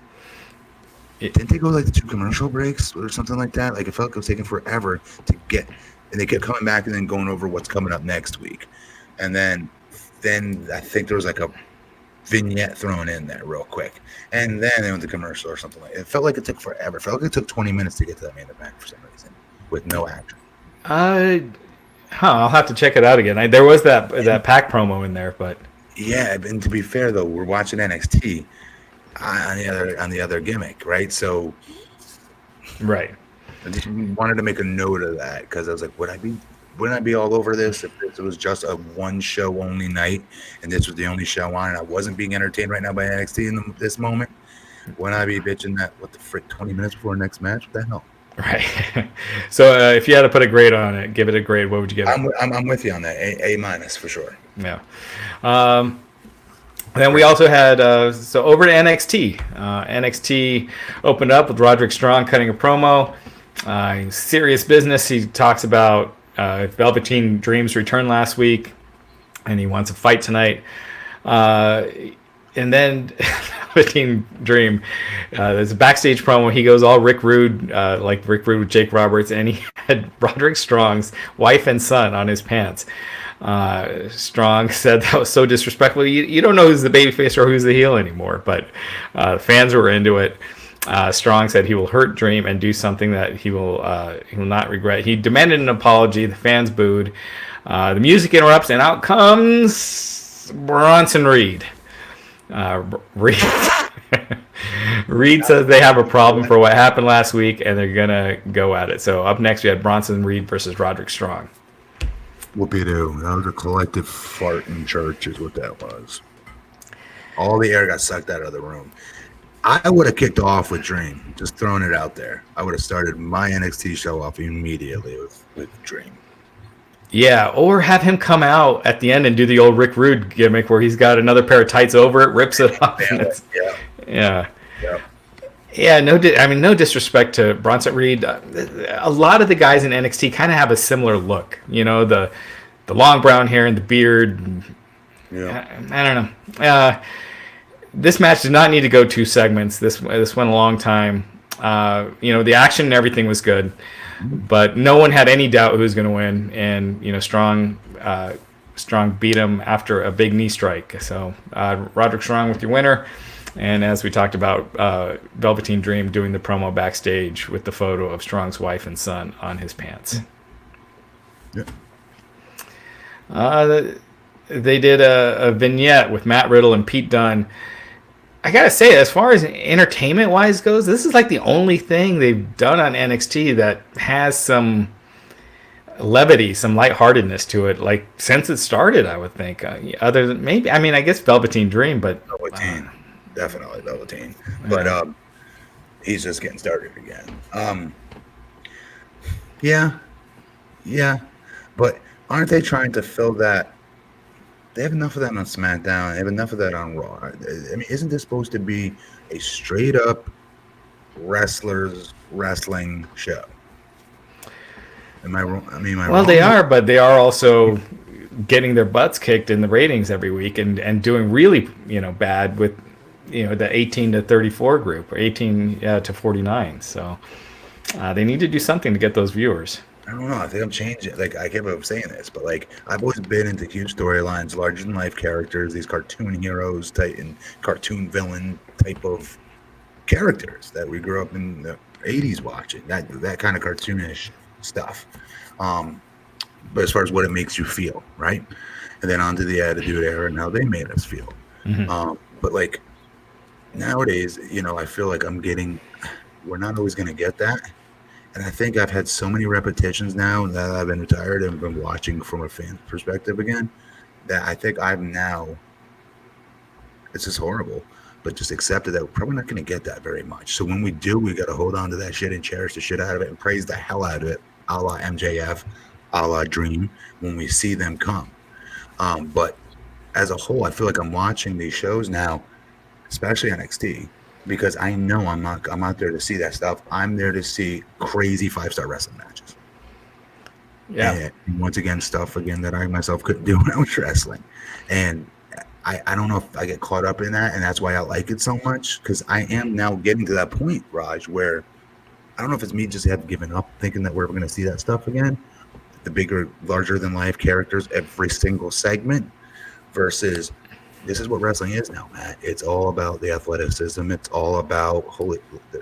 Didn't they go 2 commercial breaks or something like that? It felt like it was taking forever to get. and they kept coming back and then going over what's coming up next week, and then I think there was like a vignette thrown in there real quick, and then they went to commercial or something like that. It felt like it took forever. It felt like it took 20 minutes to get to that main event for some reason with no action. I'll have to check it out again. There was that Pac promo in there, but yeah. And to be fair though, we're watching NXT on the other gimmick, right? So, right. I just wanted to make a note of that because I was like, wouldn't I be all over this if this was just a one show only night and this was the only show on and I wasn't being entertained right now by NXT in this moment? Wouldn't I be bitching that 20 minutes before the next match? What the hell? Right. So if you had to put a grade on it, give it a grade, what would you give it? I'm with you on that. A- for sure. Yeah. Then we also had so over to NXT. NXT opened up with Roderick Strong cutting a promo. Serious business. He talks about Velveteen Dream's return last week, and he wants a fight tonight. And then Velveteen Dream, there's a backstage promo. He goes all Rick Rude, like Rick Rude with Jake Roberts, and he had Roderick Strong's wife and son on his pants. Strong said that was so disrespectful. You don't know who's the babyface or who's the heel anymore, but fans were into it. Strong said he will hurt Dream and do something that he will not regret. He demanded an apology. The fans booed. The music interrupts, and out comes Bronson Reed. Reed says they have a problem for what happened last week, and they're gonna go at it. So up next, we had Bronson Reed versus Roderick Strong. Whoopie-doo. That was a collective fart in church is what that was. All the air got sucked out of the room. I would have kicked off with Dream, just throwing it out there. I would have started my NXT show off immediately with Dream. Yeah, or have him come out at the end and do the old Rick Rude gimmick where he's got another pair of tights over it, rips it off. Yeah. No disrespect to Bronson Reed. A lot of the guys in NXT kind of have a similar look. You know, the long brown hair and the beard. Yeah. I don't know. This match did not need to go 2 segments. This went a long time. The action and everything was good, but no one had any doubt who was going to win. And Strong beat him after a big knee strike. So Roderick Strong with your winner. And as we talked about, Velveteen Dream doing the promo backstage with the photo of Strong's wife and son on his pants. Yeah. They did a vignette with Matt Riddle and Pete Dunne. I gotta say, as far as entertainment-wise goes, this is like the only thing they've done on NXT that has some levity, some lightheartedness to it. Like since it started, I would think. Other than maybe, I guess Velveteen Dream, but Velveteen, definitely Velveteen. But he's just getting started again. Yeah. But aren't they trying to fill that? They have enough of that on SmackDown. They have enough of that on Raw. Isn't this supposed to be a straight-up wrestling show? Am I wrong? Am I wrong? They are, but they are also getting their butts kicked in the ratings every week and doing really, bad with, the 18 to 34 group or 18 to 49. So they need to do something to get those viewers. I don't know. I think I'm changing. Like I kept saying this, but like I've always been into huge storylines, larger than life characters, these cartoon heroes type and cartoon villain type of characters that we grew up in the '80s watching. That kind of cartoonish stuff. But as far as what it makes you feel, right? And then onto the Attitude Era and how they made us feel. Mm-hmm. But like nowadays, I feel like we're not always going to get that. And I think I've had so many repetitions now that I've been retired and been watching from a fan perspective again that I think it's just horrible, but just accepted that we're probably not going to get that very much. So when we do, we got to hold on to that shit and cherish the shit out of it and praise the hell out of it, a la MJF, a la Dream, when we see them come. But as a whole, I feel like I'm watching these shows now, especially NXT, because I know I'm out there to see that stuff. I'm there to see crazy 5-star wrestling matches. Yeah. And once again, stuff that I myself couldn't do when I was wrestling. And I don't know if I get caught up in that, and that's why I like it so much, because I am now getting to that point, Raj, where I don't know if it's me just have given up thinking that we're going to see that stuff again, the bigger, larger than life characters every single segment versus this is what wrestling is now, Matt. It's all about the athleticism. It's all about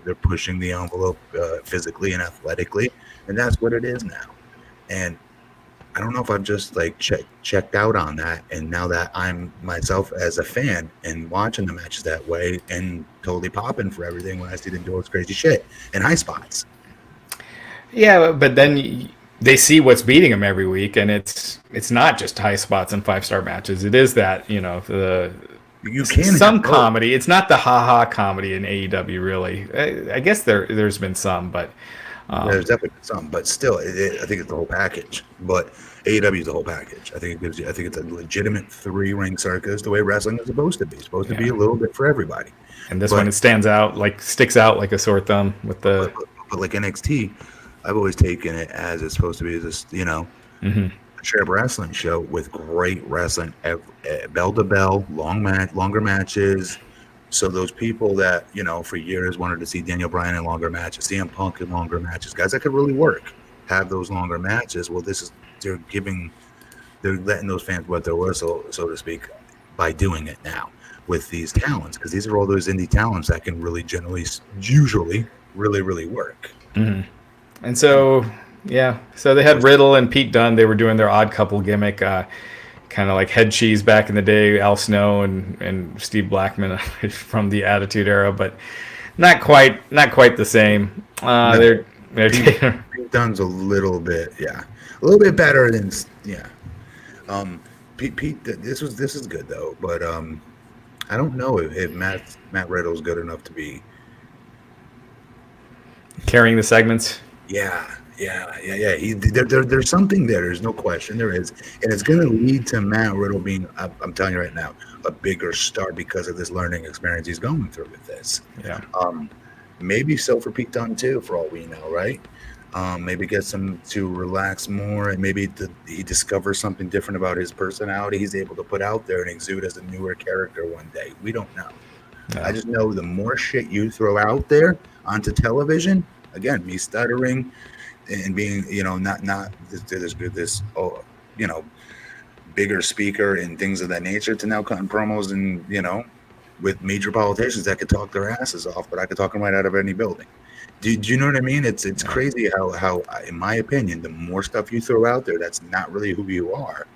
they're pushing the envelope physically and athletically, and that's what it is now. And I don't know if I've just like checked out on that, and now that I'm myself as a fan and watching the matches that way and totally popping for everything when I see them do all this crazy shit and high spots. Yeah, but then they see what's beating them every week, and it's not just high spots and 5-star matches. It is that, you know, you can some comedy. It's not the ha-ha comedy in AEW, really. I guess there's been some, but there's definitely some, but still, I think it's the whole package. But AEW is the whole package. I think it's a legitimate 3-ring circus, the way wrestling is supposed to be. It's supposed to be a little bit for everybody. And this one, it sticks out like a sore thumb with the. But like NXT, I've always taken it as it's supposed to be this, you know, straight wrestling show with great wrestling, bell to bell, longer matches. So those people that, you know, for years wanted to see Daniel Bryan in longer matches, CM Punk in longer matches, guys that could really work, have those longer matches. Well, they're letting those fans wet their whistle, so to speak, by doing it now with these talents, because these are all those indie talents that can really usually really, really work. Mm-hmm. And so, so they had Riddle and Pete Dunne. They were doing their odd couple gimmick, kind of like Head Cheese back in the day, Al Snow and Steve Blackman from the Attitude Era, but not quite the same. They're Pete Dunne's a little bit better than Pete. This is good though, but I don't know if Matt Riddle's good enough to be carrying the segments. Yeah. There's something there. There's no question. There is, and it's going to lead to Matt Riddle being, I'm telling you right now, a bigger star because of this learning experience he's going through with this. Yeah. Maybe so for Pete Dunne too, for all we know, right? Maybe gets him to relax more, and maybe he discovers something different about his personality he's able to put out there and exude as a newer character one day. We don't know. No. I just know the more shit you throw out there onto television. Again, me stuttering and being, you know, not this you know, bigger speaker and things of that nature, to now cutting promos and, you know, with major politicians that could talk their asses off, but I could talk them right out of any building. Do you know what I mean? It's crazy how, in my opinion, the more stuff you throw out there that's not really who you are,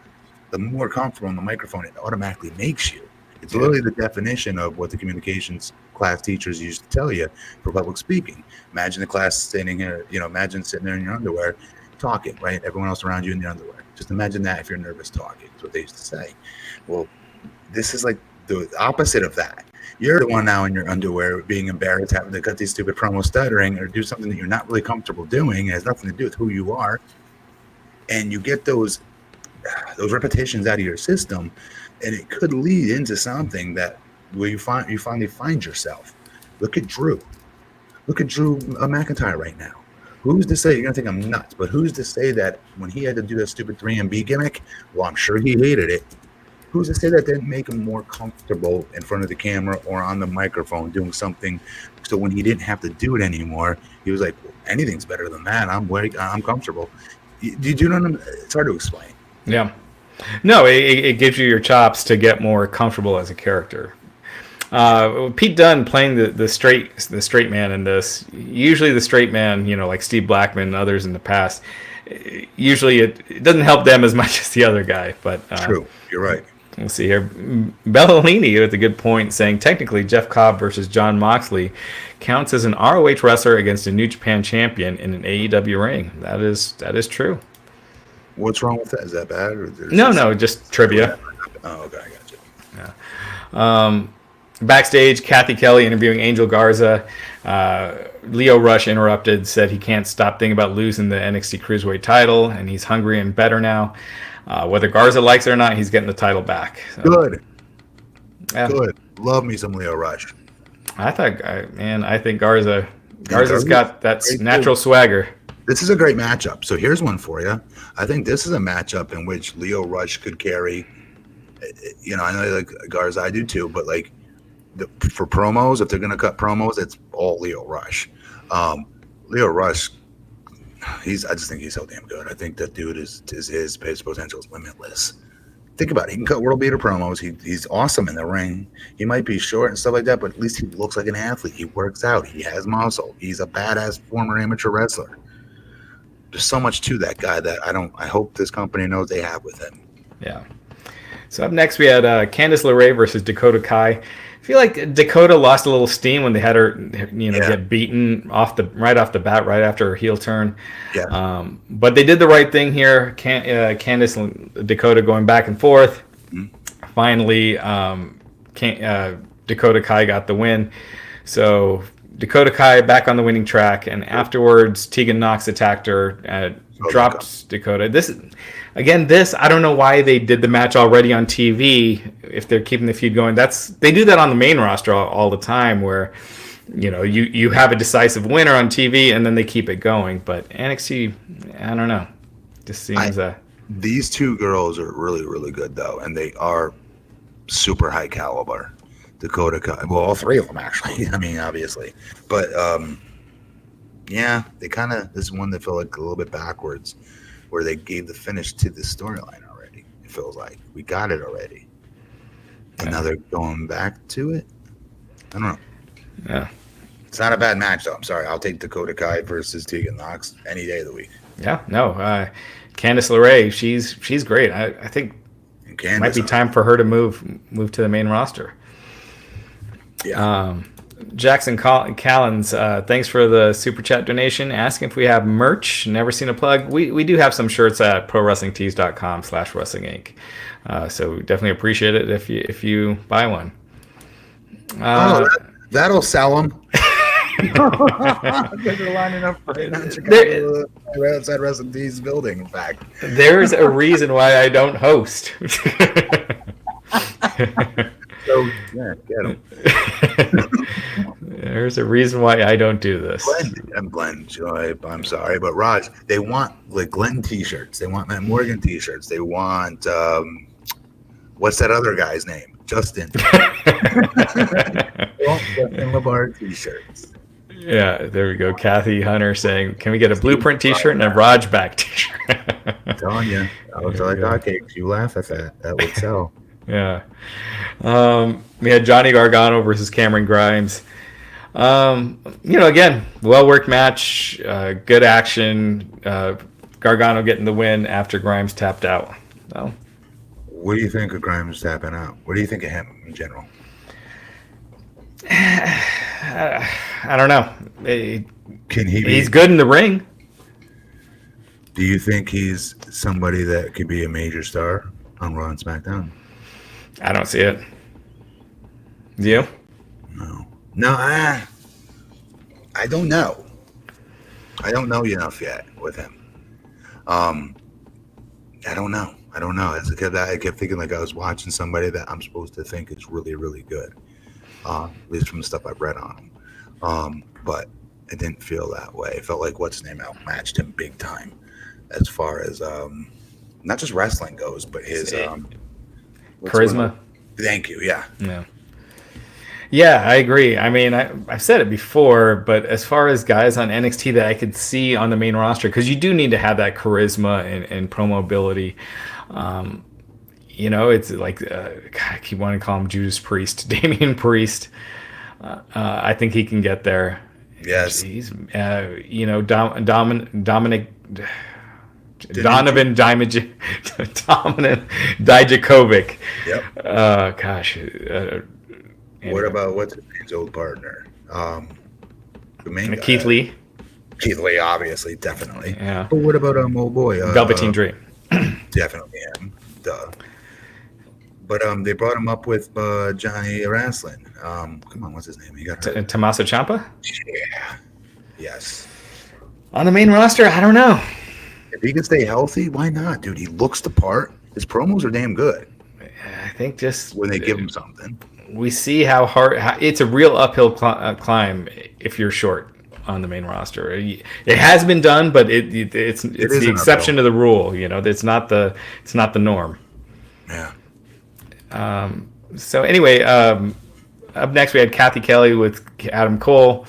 the more comfortable on the microphone it automatically makes you. It's literally the definition of what the communications class teachers used to tell you for public speaking. Imagine the class standing here, you know, imagine sitting there in your underwear talking, right? Everyone else around you in their underwear. Just imagine that if you're nervous talking. That's what they used to say. Well, this is like the opposite of that. You're the one now in your underwear being embarrassed, having to cut these stupid promos, stuttering, or do something that you're not really comfortable doing. It has nothing to do with who you are. And you get those repetitions out of your system, and it could lead into something that where you finally find yourself. Look at Drew McIntyre right now. Who's to say, you're gonna think I'm nuts, but who's to say that when he had to do that stupid 3MB gimmick, well, I'm sure he hated it. Who's to say that didn't make him more comfortable in front of the camera or on the microphone doing something? So when he didn't have to do it anymore, he was like, well, anything's better than that. I'm comfortable. Do you know what I mean? It's hard to explain. Yeah. No, it gives you your chops to get more comfortable as a character. Pete Dunne playing the straight man in this. Usually the straight man, you know, like Steve Blackman and others in the past, usually it doesn't help them as much as the other guy. But true, you're right. We'll see here. Bellini with a good point, saying technically Geoff Cobb versus Jon Moxley counts as an ROH wrestler against a New Japan champion in an AEW ring. That is true. What's wrong with that? Is that bad? Or no, just trivia. Oh, okay, I got you. Yeah. Backstage, Kathy Kelly interviewing Angel Garza. Lio Rush interrupted, said he can't stop thinking about losing the NXT Cruiserweight title, and he's hungry and better now. Whether Garza likes it or not, he's getting the title back. So, good. Yeah. Good. Love me some Lio Rush. I think Garza's got that natural swagger. This is a great matchup. So here's one for you. I think this is a matchup in which Lio Rush could carry. You know, I know like Garza, I do too, but like for promos, if they're going to cut promos, it's all Lio Rush. Lio Rush, I just think he's so damn good. I think that dude his potential is limitless. Think about it. He can cut world beater promos. He's awesome in the ring. He might be short and stuff like that, but at least he looks like an athlete. He works out. He has muscle. He's a badass former amateur wrestler. There's so much to that guy that I hope this company knows they have with him. Yeah. So up next we had Candice LeRae versus Dakota Kai. I feel like Dakota lost a little steam when they had her, get beaten right off the bat, right after her heel turn. Yeah. But they did the right thing here. Candice and Dakota going back and forth. Mm-hmm. Finally, Dakota Kai got the win. So Dakota Kai back on the winning track, and afterwards Tegan Nox attacked her, dropped Dakota. This I don't know why they did the match already on TV if they're keeping the feud going. They do that on the main roster all the time, where you have a decisive winner on TV and then they keep it going. But NXT, I don't know, just seems these two girls are really, really good though, and they are super high caliber. Dakota Kai, well, all three of them actually. I mean, obviously, but yeah, they kind of, this is one that felt like a little bit backwards, where they gave the finish to the storyline already. It feels like we got it already, and now they're going back to it. I don't know. Yeah, it's not a bad match though. I'm sorry, I'll take Dakota Kai versus Tegan Nox any day of the week. Yeah, no, Candice LeRae, she's great. I think it might be time for her to move to the main roster. Yeah. Jackson Callens, thanks for the super chat donation. Asking if we have merch. Never seen a plug. We do have some shirts at prowrestlingtees.com/wrestlinginc. So definitely appreciate it if you buy one. That'll sell them. They're lining up right now in Chicago, outside Wrestling Tees building. In fact, there's a reason why I don't host. So yeah, get them. There's a reason why I don't do this. Glenn, I'm sorry, but Raj, they want like Glenn T-shirts. They want Matt Morgan T-shirts. They want what's that other guy's name? Justin. They want Justin LeBar T-shirts. Yeah, there we go. Kathy Hunter saying, "Can we get a Blueprint T-shirt and a Raj back T-shirt?" I'm telling you, I was like hotcakes. You laugh at that. That would sell. Yeah. We had Johnny Gargano versus Cameron Grimes. Again, well-worked match, good action. Gargano getting the win after Grimes tapped out. So, what do you think of Grimes tapping out? What do you think of him in general? I don't know. He's good in the ring. Do you think he's somebody that could be a major star on Raw and SmackDown? I don't see it. Do you? No. I don't know. I don't know enough yet with him. I don't know. As a kid, I kept thinking like I was watching somebody that I'm supposed to think is really, really good. At least from the stuff I've read on him. But it didn't feel that way. It felt like what's his name outmatched him big time, as far as not just wrestling goes, but his charisma. Thank you. Yeah. Yeah, I agree. I mean, I've said it before, but as far as guys on NXT that I could see on the main roster, because you do need to have that charisma and promo ability. It's like I keep wanting to call him Judas Priest, Damian Priest. I think he can get there. Yes. He's Donovan Dijakovic. Yep. Gosh. What about what's his old partner? The main guy. Keith Lee. Keith Lee, obviously, definitely. Yeah. But what about old boy? Velveteen Dream. Definitely him. Duh. But they brought him up with Johnny Wrestling. Come on, what's his name? He got Tommaso Ciampa? Yeah. Yes. On the main roster, I don't know. If he can stay healthy, why not, dude? He looks the part. His promos are damn good. I think just when they give him something. We see how hard it's a real uphill climb if you're short on the main roster. It has been done, but it's the exception to the rule. It's not the norm. Yeah. So anyway, up next we had Kathy Kelly with Adam Cole.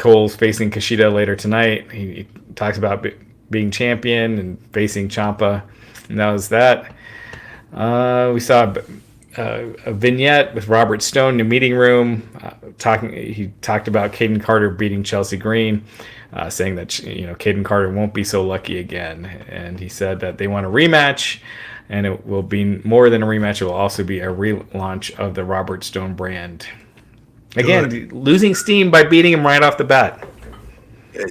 Cole's facing Kushida later tonight. He talks about being champion and facing Ciampa, and that was that. We saw a vignette with Robert Stone in the meeting room. He talked about Caden Carter beating Chelsea Green, saying that Caden Carter won't be so lucky again. And he said that they want a rematch, and it will be more than a rematch. It will also be a relaunch of the Robert Stone brand. Again, losing steam by beating him right off the bat.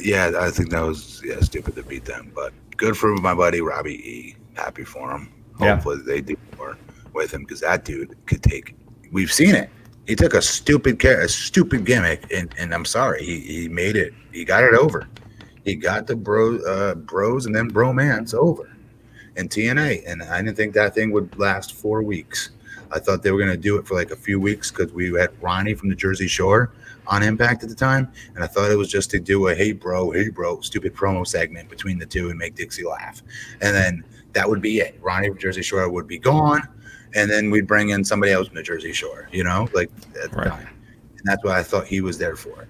Yeah, I think that was stupid to beat them, but good for my buddy Robbie E. Happy for him. Hopefully they do more with him, because that dude could take. We've seen it. He took a stupid gimmick, and I'm sorry, he made it. He got it over. He got the bros and then bromance over in TNA, and I didn't think that thing would last 4 weeks. I thought they were going to do it for like a few weeks, because we had Ronnie from the Jersey Shore on Impact at the time, and I thought it was just to do a hey bro stupid promo segment between the two and make Dixie laugh, and then that would be it. Ronnie from Jersey Shore would be gone, and then we'd bring in somebody else from the Jersey Shore, like at the time. And that's what I thought he was there for.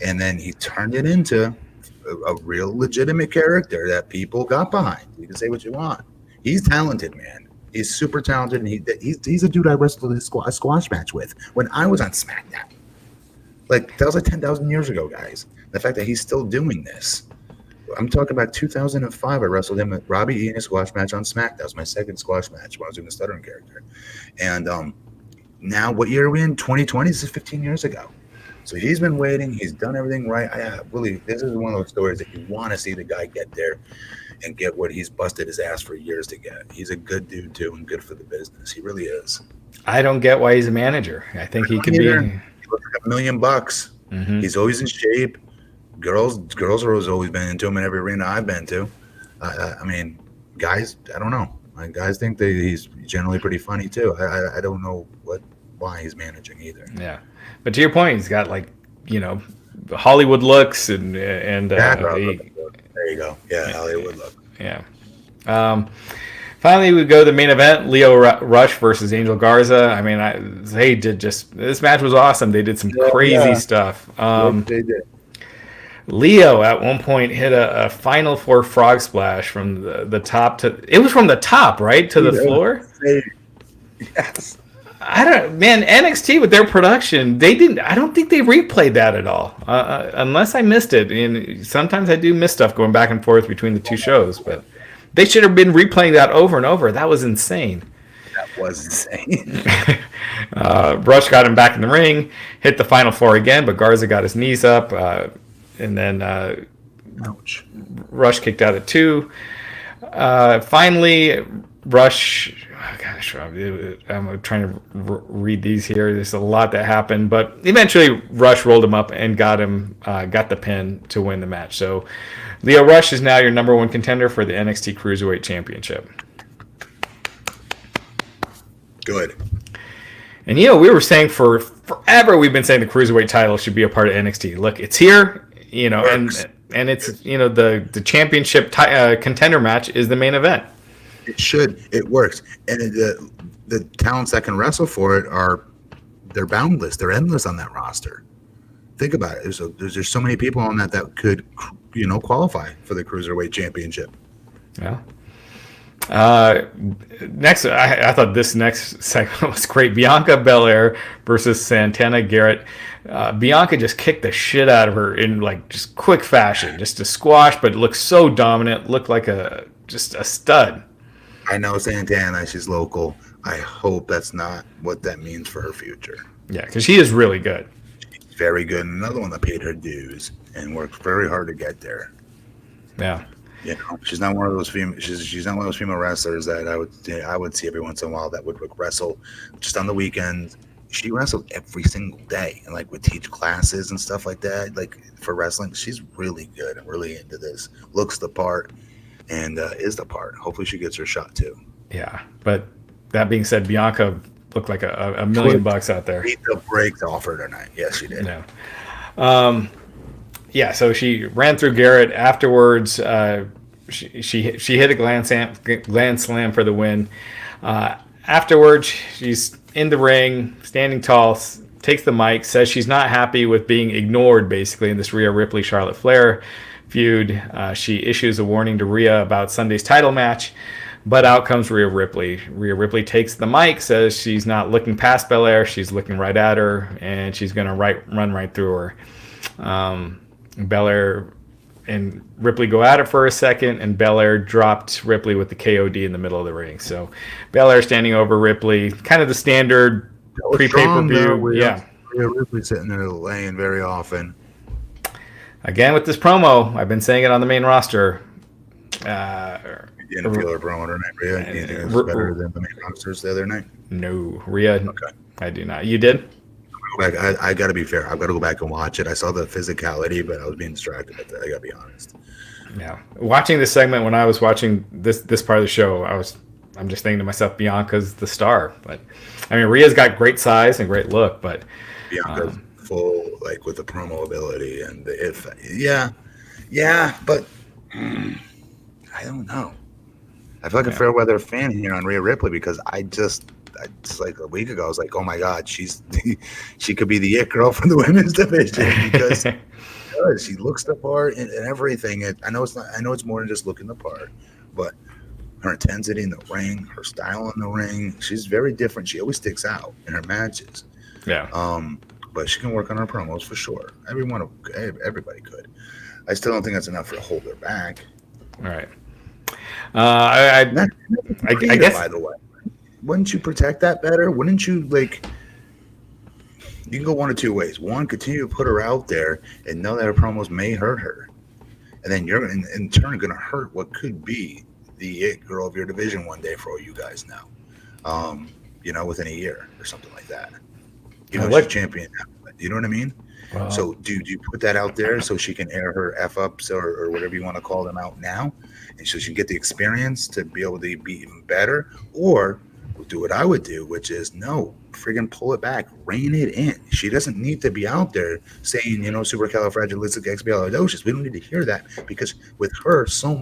And then he turned it into a real legitimate character that people got behind. You can say what you want. He's talented, man. He's super talented, and he's a dude I wrestled a squash match with when I was on SmackDown. Like, that was like 10,000 years ago, guys. The fact that he's still doing this. I'm talking about 2005. I wrestled him at Robbie E in a squash match on Smack. That was my second squash match when I was doing the stuttering character. And now, what year are we in? 2020? This is 15 years ago. So he's been waiting. He's done everything right. This is one of those stories that you want to see the guy get there and get what he's busted his ass for years to get. He's a good dude, too, and good for the business. He really is. I don't get why he's a manager. I think he can be. He looks like $1 million. Mm-hmm. He's always in shape. Girls have always been into him in every arena I've been to. I mean, guys, I don't know. Guys think that he's generally pretty funny too. I don't know why he's managing either. Yeah, but to your point, he's got Hollywood looks and there you go. Yeah, Hollywood look. Yeah. Finally, we go to the main event: Lio Rush versus Angel Garza. I mean, this match was awesome. They did some crazy stuff. They did. Leo at one point hit a Final Four frog splash from the top to. It was from the top, right, to the floor. Yes. NXT with their production, they didn't. I don't think they replayed that at all, unless I missed it. And sometimes I do miss stuff going back and forth between the two shows, but they should have been replaying that over and over. That was insane. That was insane. Rush got him back in the ring, hit the Final Four again, but Garza got his knees up. And then Rush kicked out at 2. Finally, Rush. Oh gosh, I'm trying to read these here. There's a lot that happened, but eventually Rush rolled him up and got the pin to win the match. So Lio Rush is now your number 1 contender for the NXT Cruiserweight Championship. Good. And we were saying for forever, we've been saying the Cruiserweight title should be a part of NXT. Look, it's here. And it's the championship contender match is the main event. It should. It works. And the talents that can wrestle for it they're boundless. They're endless on that roster. Think about it. There's so many people on that could qualify for the Cruiserweight Championship. Yeah. Next, I thought this next segment was great. Bianca Belair versus Santana Garrett. Bianca just kicked the shit out of her in just quick fashion, just a squash, but looked so dominant. Looked like just a stud. I know Santana. She's local. I hope that's not what that means for her future. Yeah, because she is really good. She's very good. Another one that paid her dues and worked very hard to get there. Yeah. She's not one of those female. She's not one of those female wrestlers that I would see every once in a while that would wrestle just on the weekends. She wrestled every single day and would teach classes and stuff like that. For wrestling, she's really good and really into this. Looks the part and is the part. Hopefully, she gets her shot too. Yeah, but that being said, Bianca looked like a $1 million out there. Beat the brakes off her tonight. Yes, she did. No. Yeah, so she ran through Garrett afterwards. She hit a gland slam for the win. Afterwards, she's in the ring, standing tall, takes the mic, says she's not happy with being ignored, basically, in this Rhea Ripley-Charlotte Flair feud. She issues a warning to Rhea about Sunday's title match, but out comes Rhea Ripley. Rhea Ripley takes the mic, says she's not looking past Belair, she's looking right at her, and she's going to run right through her. Belair and Ripley go at it for a second, and Belair dropped Ripley with the KOD in the middle of the ring. So Belair standing over Ripley, kind of the standard pre-pay-per-view. Yeah, Ripley sitting there laying very often. Again with this promo, I've been saying it on the main roster. You didn't feel her promo tonight, Rhea? You think it was better than the main rosters the other night? No, Rhea. Okay. I do not. You did? I got to be fair. I've got to go back and watch it. I saw the physicality, but I was being distracted at that. I got to be honest. Yeah. Watching this segment, when I was watching this part of the show, I'm just thinking to myself, Bianca's the star. But I mean, Rhea's got great size and great look, but Bianca's full, like, with the promo ability and but I don't know. I feel like a fair weather fan here on Rhea Ripley because just like a week ago, I was like, oh my God, she could be the it girl from the women's division because she looks the part and everything. And I know it's more than just looking the part, but her intensity in the ring, her style in the ring, she's very different. She always sticks out in her matches. Yeah. But she can work on her promos for sure. Everybody could. I still don't think that's enough to hold her back. All right. I guess. By the way, wouldn't you protect that better? Wouldn't you, like? You can go one of two ways. One, continue to put her out there and know that her promos may hurt her, and then you're in turn going to hurt what could be the it girl of your division one day for all you guys now. Within a year or something like that. She's champion. You know what I mean? Wow. So do you put that out there so she can air her F-ups or whatever you want to call them out now, and so she can get the experience to be able to be even better? Or do what I would do, which is no, friggin' pull it back, rein it in. She doesn't need to be out there saying, supercalifragilisticexpialidocious. We don't need to hear that because with her, there's so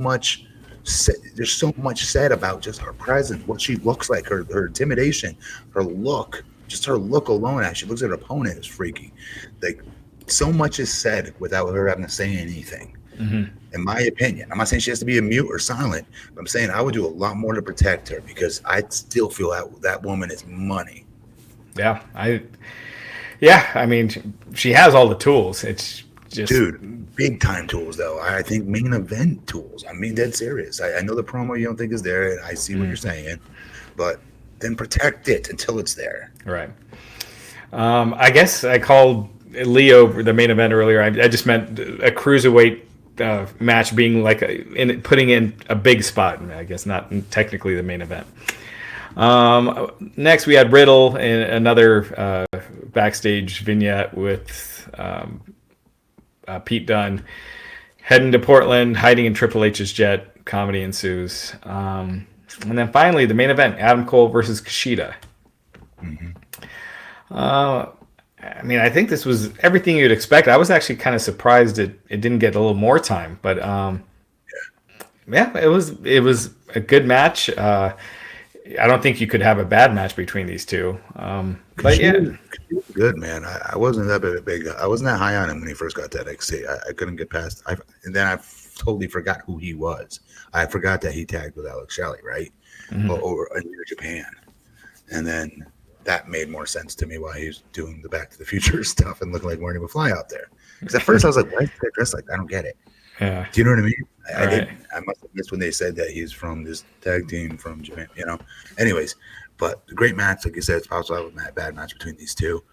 much said about just her presence, what she looks like, her intimidation, her look. Just her look alone as she looks at her opponent is freaky. Like, so much is said without her having to say anything. Mm-hmm. In my opinion, I'm not saying she has to be a mute or silent, but I'm saying I would do a lot more to protect her because I still feel that woman is money. Yeah, I mean, she has all the tools. It's just big time tools though. I think main event tools. I mean, dead serious. I know the promo you don't think is there, and I see what you're saying, but then protect it until it's there. Right. I guess I called Leo the main event earlier. I just meant a cruiserweight match being like putting in a big spot. I guess not technically the main event. Next, we had Riddle in another backstage vignette with Pete Dunne heading to Portland, hiding in Triple H's jet. Comedy ensues. And then finally, the main event, Adam Cole versus Kushida. Mm-hmm. I mean, I think this was everything you'd expect. I was actually kind of surprised it didn't get a little more time. But, it was a good match. I don't think you could have a bad match between these two. But yeah. Good, man. I wasn't that big. I wasn't that high on him when he first got to NXT. I couldn't get past. And then I totally forgot who he was. I forgot that he tagged with Alex Shelley, right? Mm-hmm. Over in New Japan. And then that made more sense to me while he was doing the Back to the Future stuff and looking like Marty McFly out there. Because at first I was like, why is he dressed like that? I don't get it. Yeah. Do you know what I mean? I must have missed when they said that he's from this tag team from Japan, Anyways, but the great match, like you said, it's possible a bad match between these two.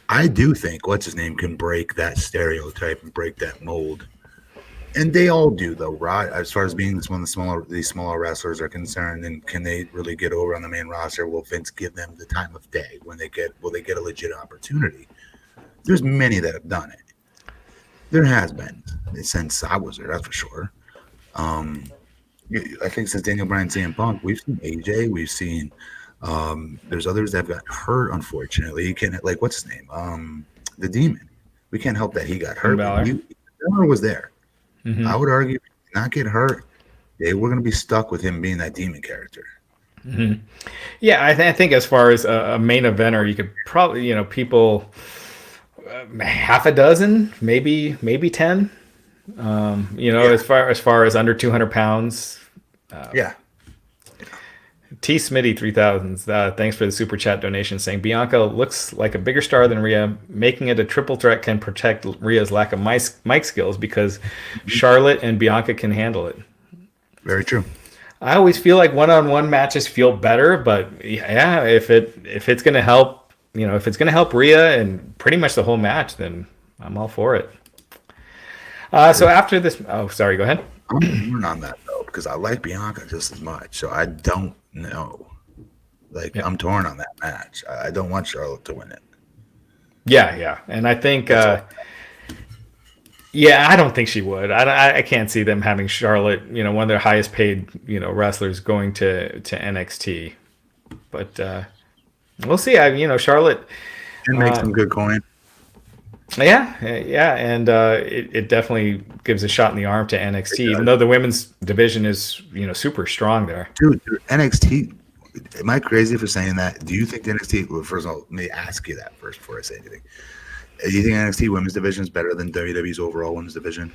I do think what's his name can break that stereotype and break that mold. And they all do, though, right? As far as being one of these smaller wrestlers are concerned, and can they really get over on the main roster? Will Vince give them the time of day will they get a legit opportunity? There's many that have done it. There has been since I was there, that's for sure. I think since Daniel Bryan, CM Punk, we've seen AJ, we've seen there's others that have got hurt. Unfortunately, you can't what's his name, the Demon. We can't help that he got hurt. Balor was there. Mm-hmm. I would argue, not get hurt, they were going to be stuck with him being that Demon character. Yeah, I think as far as a main eventer, you could probably, people, half a dozen, maybe 10. As far as under 200 pounds. Yeah. T Smitty 3000s. Thanks for the super chat donation, saying Bianca looks like a bigger star than Rhea. Making it a triple threat can protect Rhea's lack of mic skills because Charlotte and Bianca can handle it. Very true. I always feel like one-on-one matches feel better, but yeah, if it's gonna help, if it's gonna help Rhea and pretty much the whole match, then I'm all for it. So after this, sorry, go ahead. I'm torn on that though because I like Bianca just as much, so I don't know. I'm torn on that match. I don't want Charlotte to win it. Yeah, and I think, I don't think she would. I can't see them having Charlotte, one of their highest paid, wrestlers going to NXT. But we'll see. Charlotte can make some good coin. Yeah, and it definitely gives a shot in the arm to NXT, even though the women's division is super strong there. Dude, NXT. Am I crazy for saying that? Do you think the NXT? Well, first of all, let me ask you that first before I say anything. Do you think NXT women's division is better than WWE's overall women's division?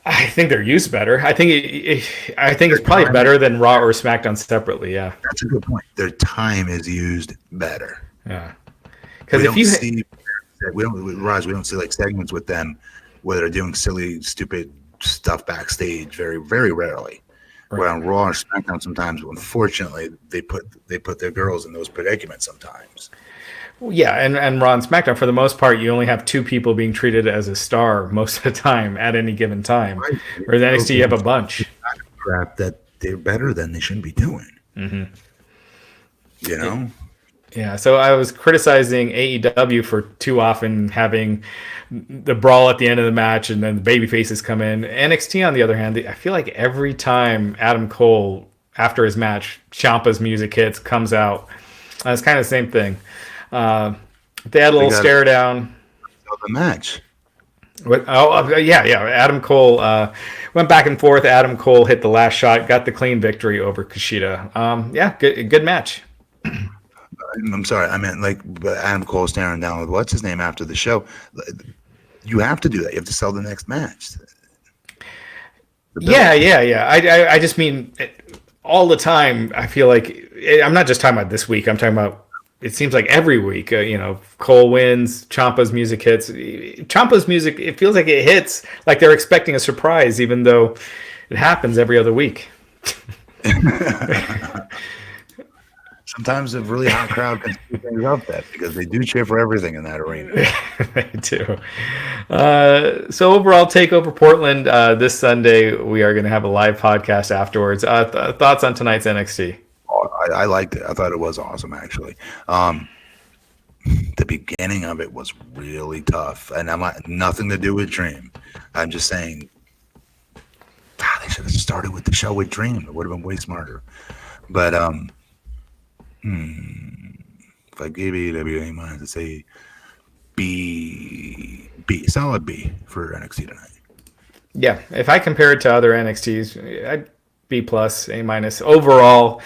I think they're used better. I think it's probably better than Raw or SmackDown separately. Yeah, that's a good point. Their time is used better. Yeah, because if you we don't see like segments with them where they're doing silly, stupid stuff backstage very, very rarely. Right. Where on Raw or SmackDown sometimes, unfortunately, they put their girls in those predicaments sometimes. Yeah, and Raw and SmackDown, for the most part, you only have two people being treated as a star most of the time at any given time. Right. Whereas NXT, you have a bunch. Crap that they're better than they shouldn't be doing. Mm-hmm. Yeah, so I was criticizing AEW for too often having the brawl at the end of the match and then the baby faces come in. NXT, on the other hand, I feel like every time Adam Cole, after his match, Ciampa's music hits, comes out. It's kind of the same thing. They had a little stare down. The match. Yeah. Adam Cole went back and forth. Adam Cole hit the last shot, got the clean victory over Kushida. Good match. I'm sorry. I meant Adam Cole staring down with what's his name after the show. You have to do that. You have to sell the next match. Yeah. I just mean all the time. I feel like I'm not just talking about this week. I'm talking about. It seems like every week. Cole wins. Ciampa's music hits. Ciampa's music. It feels like it hits like they're expecting a surprise, even though it happens every other week. Sometimes a really hot crowd can speed things up because they do cheer for everything in that arena. They do. So overall, TakeOver Portland this Sunday. We are going to have a live podcast afterwards. Thoughts on tonight's NXT? I liked it. I thought it was awesome, actually. The beginning of it was really tough, and I'm not nothing to do with Dream. I'm just saying, they should have started with the show with Dream. It would have been way smarter. But if I gave AEW A-, I'd say B, solid B for NXT tonight. Yeah, if I compare it to other NXTs, I'd B+, A-. Overall,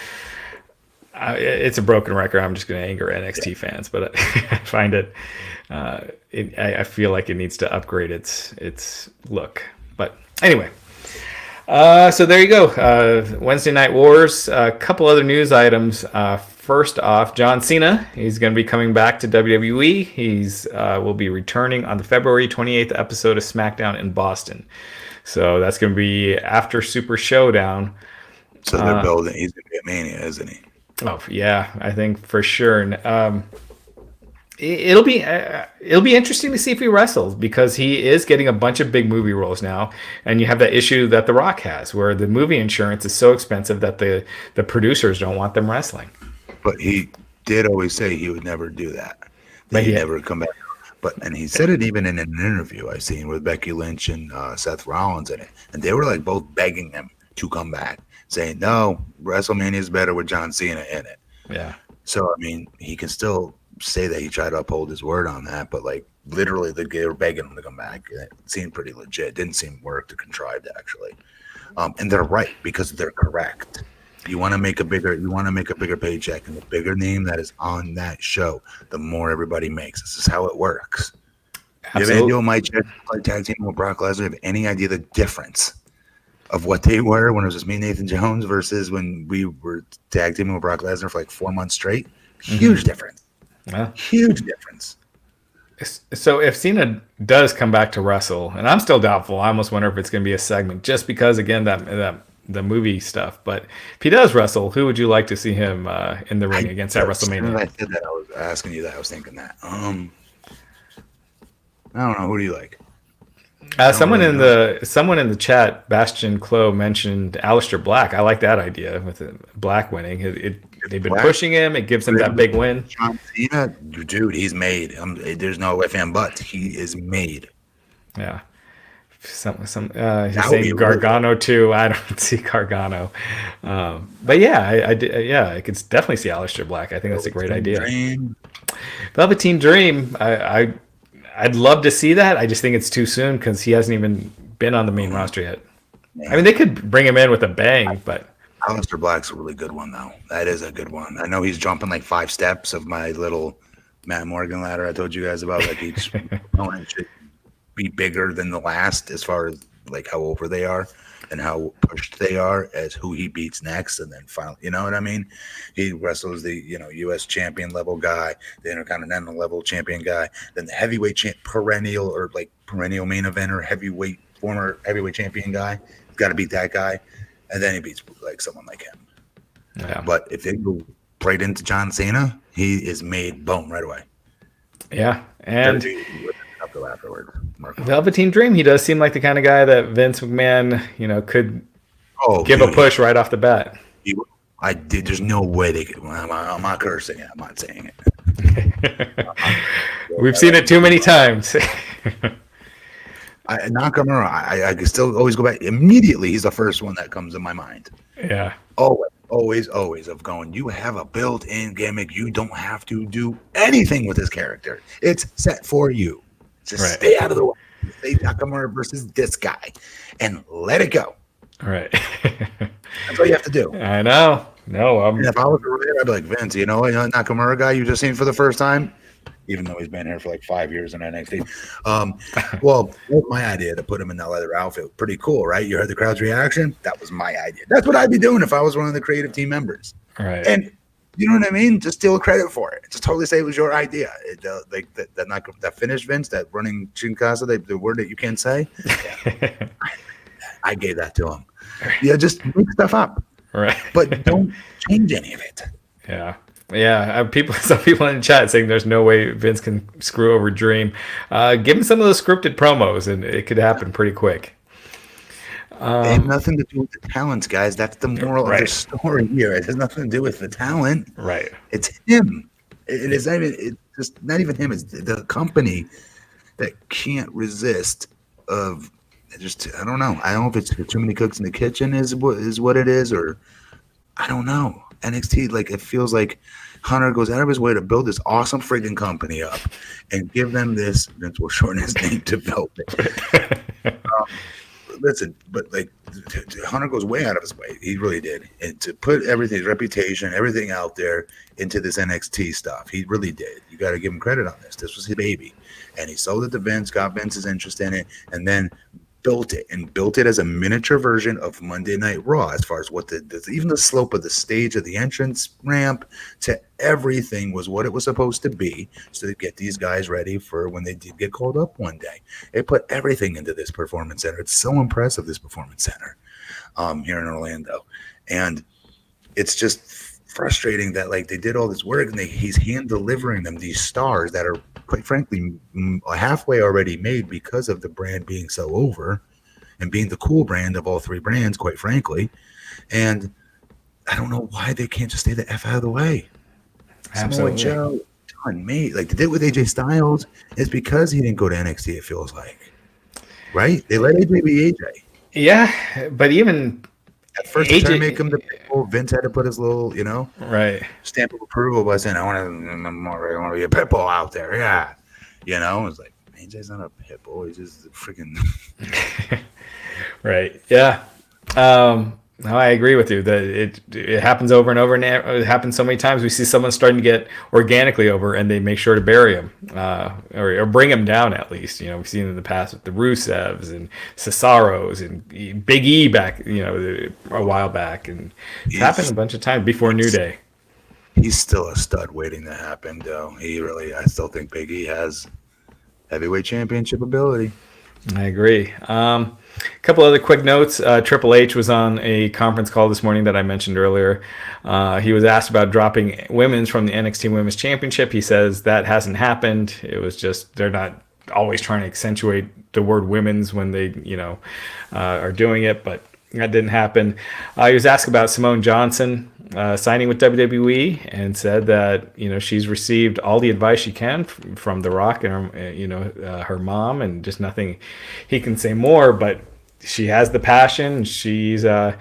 it's a broken record. I'm just going to anger NXT fans, but I find it. I feel like it needs to upgrade its look. But anyway. So there you go. Wednesday Night Wars. A couple other news items. First off, John Cena. He's going to be coming back to WWE. He's will be returning on the February 28th episode of SmackDown in Boston. So that's going to be after Super Showdown. So they're building. He's going to be at Mania, isn't he? Oh yeah, I think for sure. It'll be interesting to see if he wrestles because he is getting a bunch of big movie roles now, and you have that issue that The Rock has, where the movie insurance is so expensive that the producers don't want them wrestling. But he did always say he would never do that. He'd never come back. And he said it even in an interview I seen with Becky Lynch and Seth Rollins in it, and they were like both begging him to come back, saying no, WrestleMania is better with John Cena in it. Yeah. So I mean, he can still say that he tried to uphold his word on that, but like literally they were begging him to come back. It seemed pretty legit. Didn't seem work to contrived actually. And they're right because they're correct. You want to make a bigger paycheck, and the bigger name that is on that show, the more everybody makes. This is how it works. Absolutely. You have my tag team with Brock Lesnar. Have any idea the difference of what they were when it was just me, Nathan Jones, versus when we were tag teaming with Brock Lesnar for like 4 months straight? Huge difference. Yeah. Huge difference. So if Cena does come back to wrestle, and I'm still doubtful, I almost wonder if it's going to be a segment, just because again that the movie stuff. But if he does wrestle, who would you like to see him in the ring against at WrestleMania? I said that. I was asking you that. I was thinking that. I don't know. Who do you like? Someone in the chat, Bastion Clo, mentioned Aleister Black. I like that idea with Black winning. They've been pushing him. It gives him that big win. John Cena, dude, he's made. There's no if and buts. He is made. Yeah. He's saying Gargano too. I don't see Gargano, but yeah, I could definitely see Aleister Black. I think that's a great idea. Velveteen Dream. I'd love to see that. I just think it's too soon because he hasn't even been on the main roster yet. I mean, they could bring him in with a bang, but Aleister Black's a really good one, though. That is a good one. I know he's jumping like 5 steps of my little Matt Morgan ladder I told you guys about. Like each opponent should be bigger than the last as far as like how over they are and how pushed they are as who he beats next. And then finally, you know what I mean? He wrestles the, U.S. champion level guy, the Intercontinental level champion guy, then the heavyweight perennial main eventer, former heavyweight champion guy. Got to beat that guy. And then he beats like someone like him. Yeah. But if they go right into John Cena, he is made boom right away. Yeah. And afterwards. Velveteen Dream, he does seem like the kind of guy that Vince McMahon, could give a push right off the bat. There's no way they could. I'm not cursing it. I'm not saying it. We've seen it too many times. Nakamura, I can still always go back. Immediately, he's the first one that comes to my mind. Yeah. Always of going, you have a built-in gimmick. You don't have to do anything with this character. It's set for you. Just stay out of the way. Say Nakamura versus this guy and let it go. Right. That's all you have to do. I know. No, and if I was a I'd be like, Vince, Nakamura guy you just seen for the first time, even though he's been here for like 5 years in NXT. Well, that was my idea to put him in that leather outfit. Pretty cool, right? You heard the crowd's reaction? That was my idea. That's what I'd be doing if I was one of the creative team members. Right. And you know what I mean? Just steal credit for it. Just totally say it was your idea. That finished, Vince, that running Chinkasa, the word that you can't say. Yeah. I gave that to him. Yeah, just make stuff up. Right. But don't change any of it. Yeah. Yeah, some people in the chat saying there's no way Vince can screw over Dream. Give him some of those scripted promos, and it could happen pretty quick. It has nothing to do with the talents, guys. That's the moral of the story here. It has nothing to do with the talent. Right. It's him. It's just not even him. It's the company that can't resist of just. I don't know. I don't know if it's too many cooks in the kitchen is what it is, or I don't know. NXT, like it feels like Hunter goes out of his way to build this awesome friggin' company up and give them this. Vince will shorten his name to Velvet. Listen, but like Hunter goes way out of his way. He really did, and to put everything, his reputation, everything out there into this NXT stuff, he really did. You got to give him credit on this. This was his baby, and he sold it to Vince, got Vince's interest in it, and then built it as a miniature version of Monday Night Raw, as far as what even the slope of the stage of the entrance ramp to everything was what it was supposed to be, so to get these guys ready for when they did get called up one day. They put everything into this performance center. It's so impressive, this performance center here in Orlando, and it's just frustrating that like they did all this work and he's hand delivering them these stars that are quite frankly halfway already made because of the brand being so over and being the cool brand of all three brands, quite frankly. And I don't know why they can't just stay the F out of the way. Absolutely. Samoa Joe, done made. Like they did with AJ Styles. It's because he didn't go to NXT, it feels like. Right? They let AJ be AJ. Yeah, but even at first, AJ, trying to make him the pitbull, Vince had to put his little, stamp of approval by saying, I want to be a pitbull out there. Yeah. It's like, AJ's not a pitbull. He's just a freaking. Right. Yeah. No, I agree with you that it happens over and over, and it happens so many times. We see someone starting to get organically over, and they make sure to bury him or bring him down at least. We've seen in the past with the Rusevs and Cesaros and Big E back, a while back, and it's happened a bunch of times before New Day. He's still a stud waiting to happen, though. I still think Big E has heavyweight championship ability. I agree. A couple other quick notes. Triple H was on a conference call this morning that I mentioned earlier. He was asked about dropping women's from the NXT Women's Championship. He says that hasn't happened. It was just they're not always trying to accentuate the word women's when they, are doing it, but that didn't happen. He was asked about Simone Johnson signing with WWE and said that she's received all the advice she can from The Rock and her mom, and just nothing he can say more. But she has the passion. She's got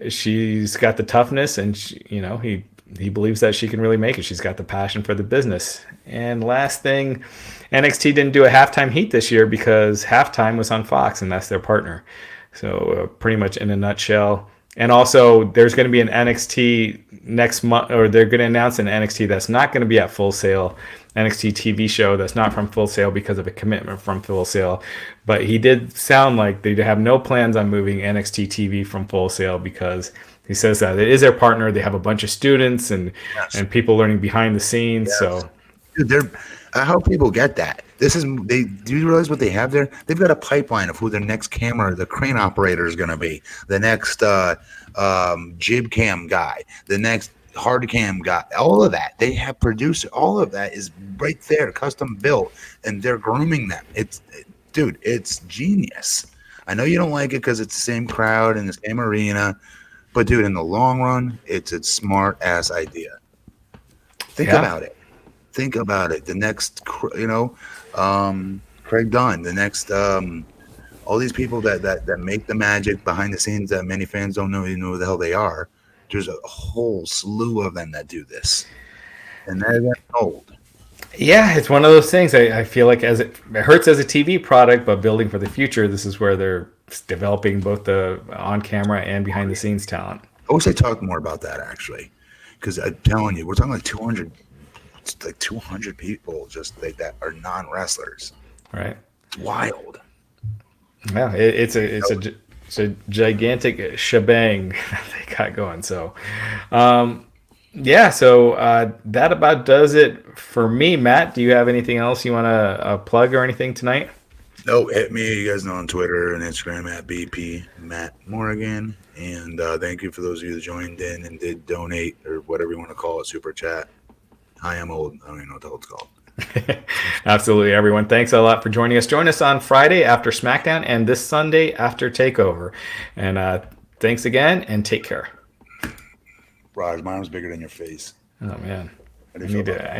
the toughness, and he believes that she can really make it. She's got the passion for the business. And last thing, NXT didn't do a halftime heat this year because halftime was on Fox, and that's their partner. So pretty much in a nutshell. And also, there's going to be an NXT next month, or they're going to announce an NXT that's not going to be at Full Sail, NXT TV show that's not from Full Sail because of a commitment from Full Sail. But he did sound like they have no plans on moving NXT TV from Full Sail because he says that it is their partner. They have a bunch of students and people learning behind the scenes. Yes. So, dude, I hope people get that. Do you realize what they have there? They've got a pipeline of who their next camera, the crane operator is going to be, the next jib cam guy, the next hard cam guy, all of that. They have producer. All of that is right there, custom built, and they're grooming them. It's genius. I know you don't like it because it's the same crowd in the same arena, but dude, in the long run, it's a smart ass idea. Think about it. Think about it. The next, Craig Dunn, the next, all these people that make the magic behind the scenes that many fans don't know even know who the hell they are. There's a whole slew of them that do this, and they're old. Yeah, it's one of those things. I feel like it hurts as a TV product, but building for the future, this is where they're developing both the on-camera and behind-the-scenes talent. I wish they talked more about that, actually, because I'm telling you, we're talking like 200 people just like that are non-wrestlers. Right. Wild. Yeah, it's a gigantic shebang that they got going. So, that about does it for me. Matt, do you have anything else you want to plug or anything tonight? No, hit me. You guys know on Twitter and Instagram at BP Matt Morgan. And thank you for those of you that joined in and did donate or whatever you want to call it, super chat. I am old. I don't even know what the hell it's called. Absolutely, everyone. Thanks a lot for joining us. Join us on Friday after SmackDown and this Sunday after TakeOver. And thanks again, and take care. Raj, my arm's bigger than your face. Oh, man. I need to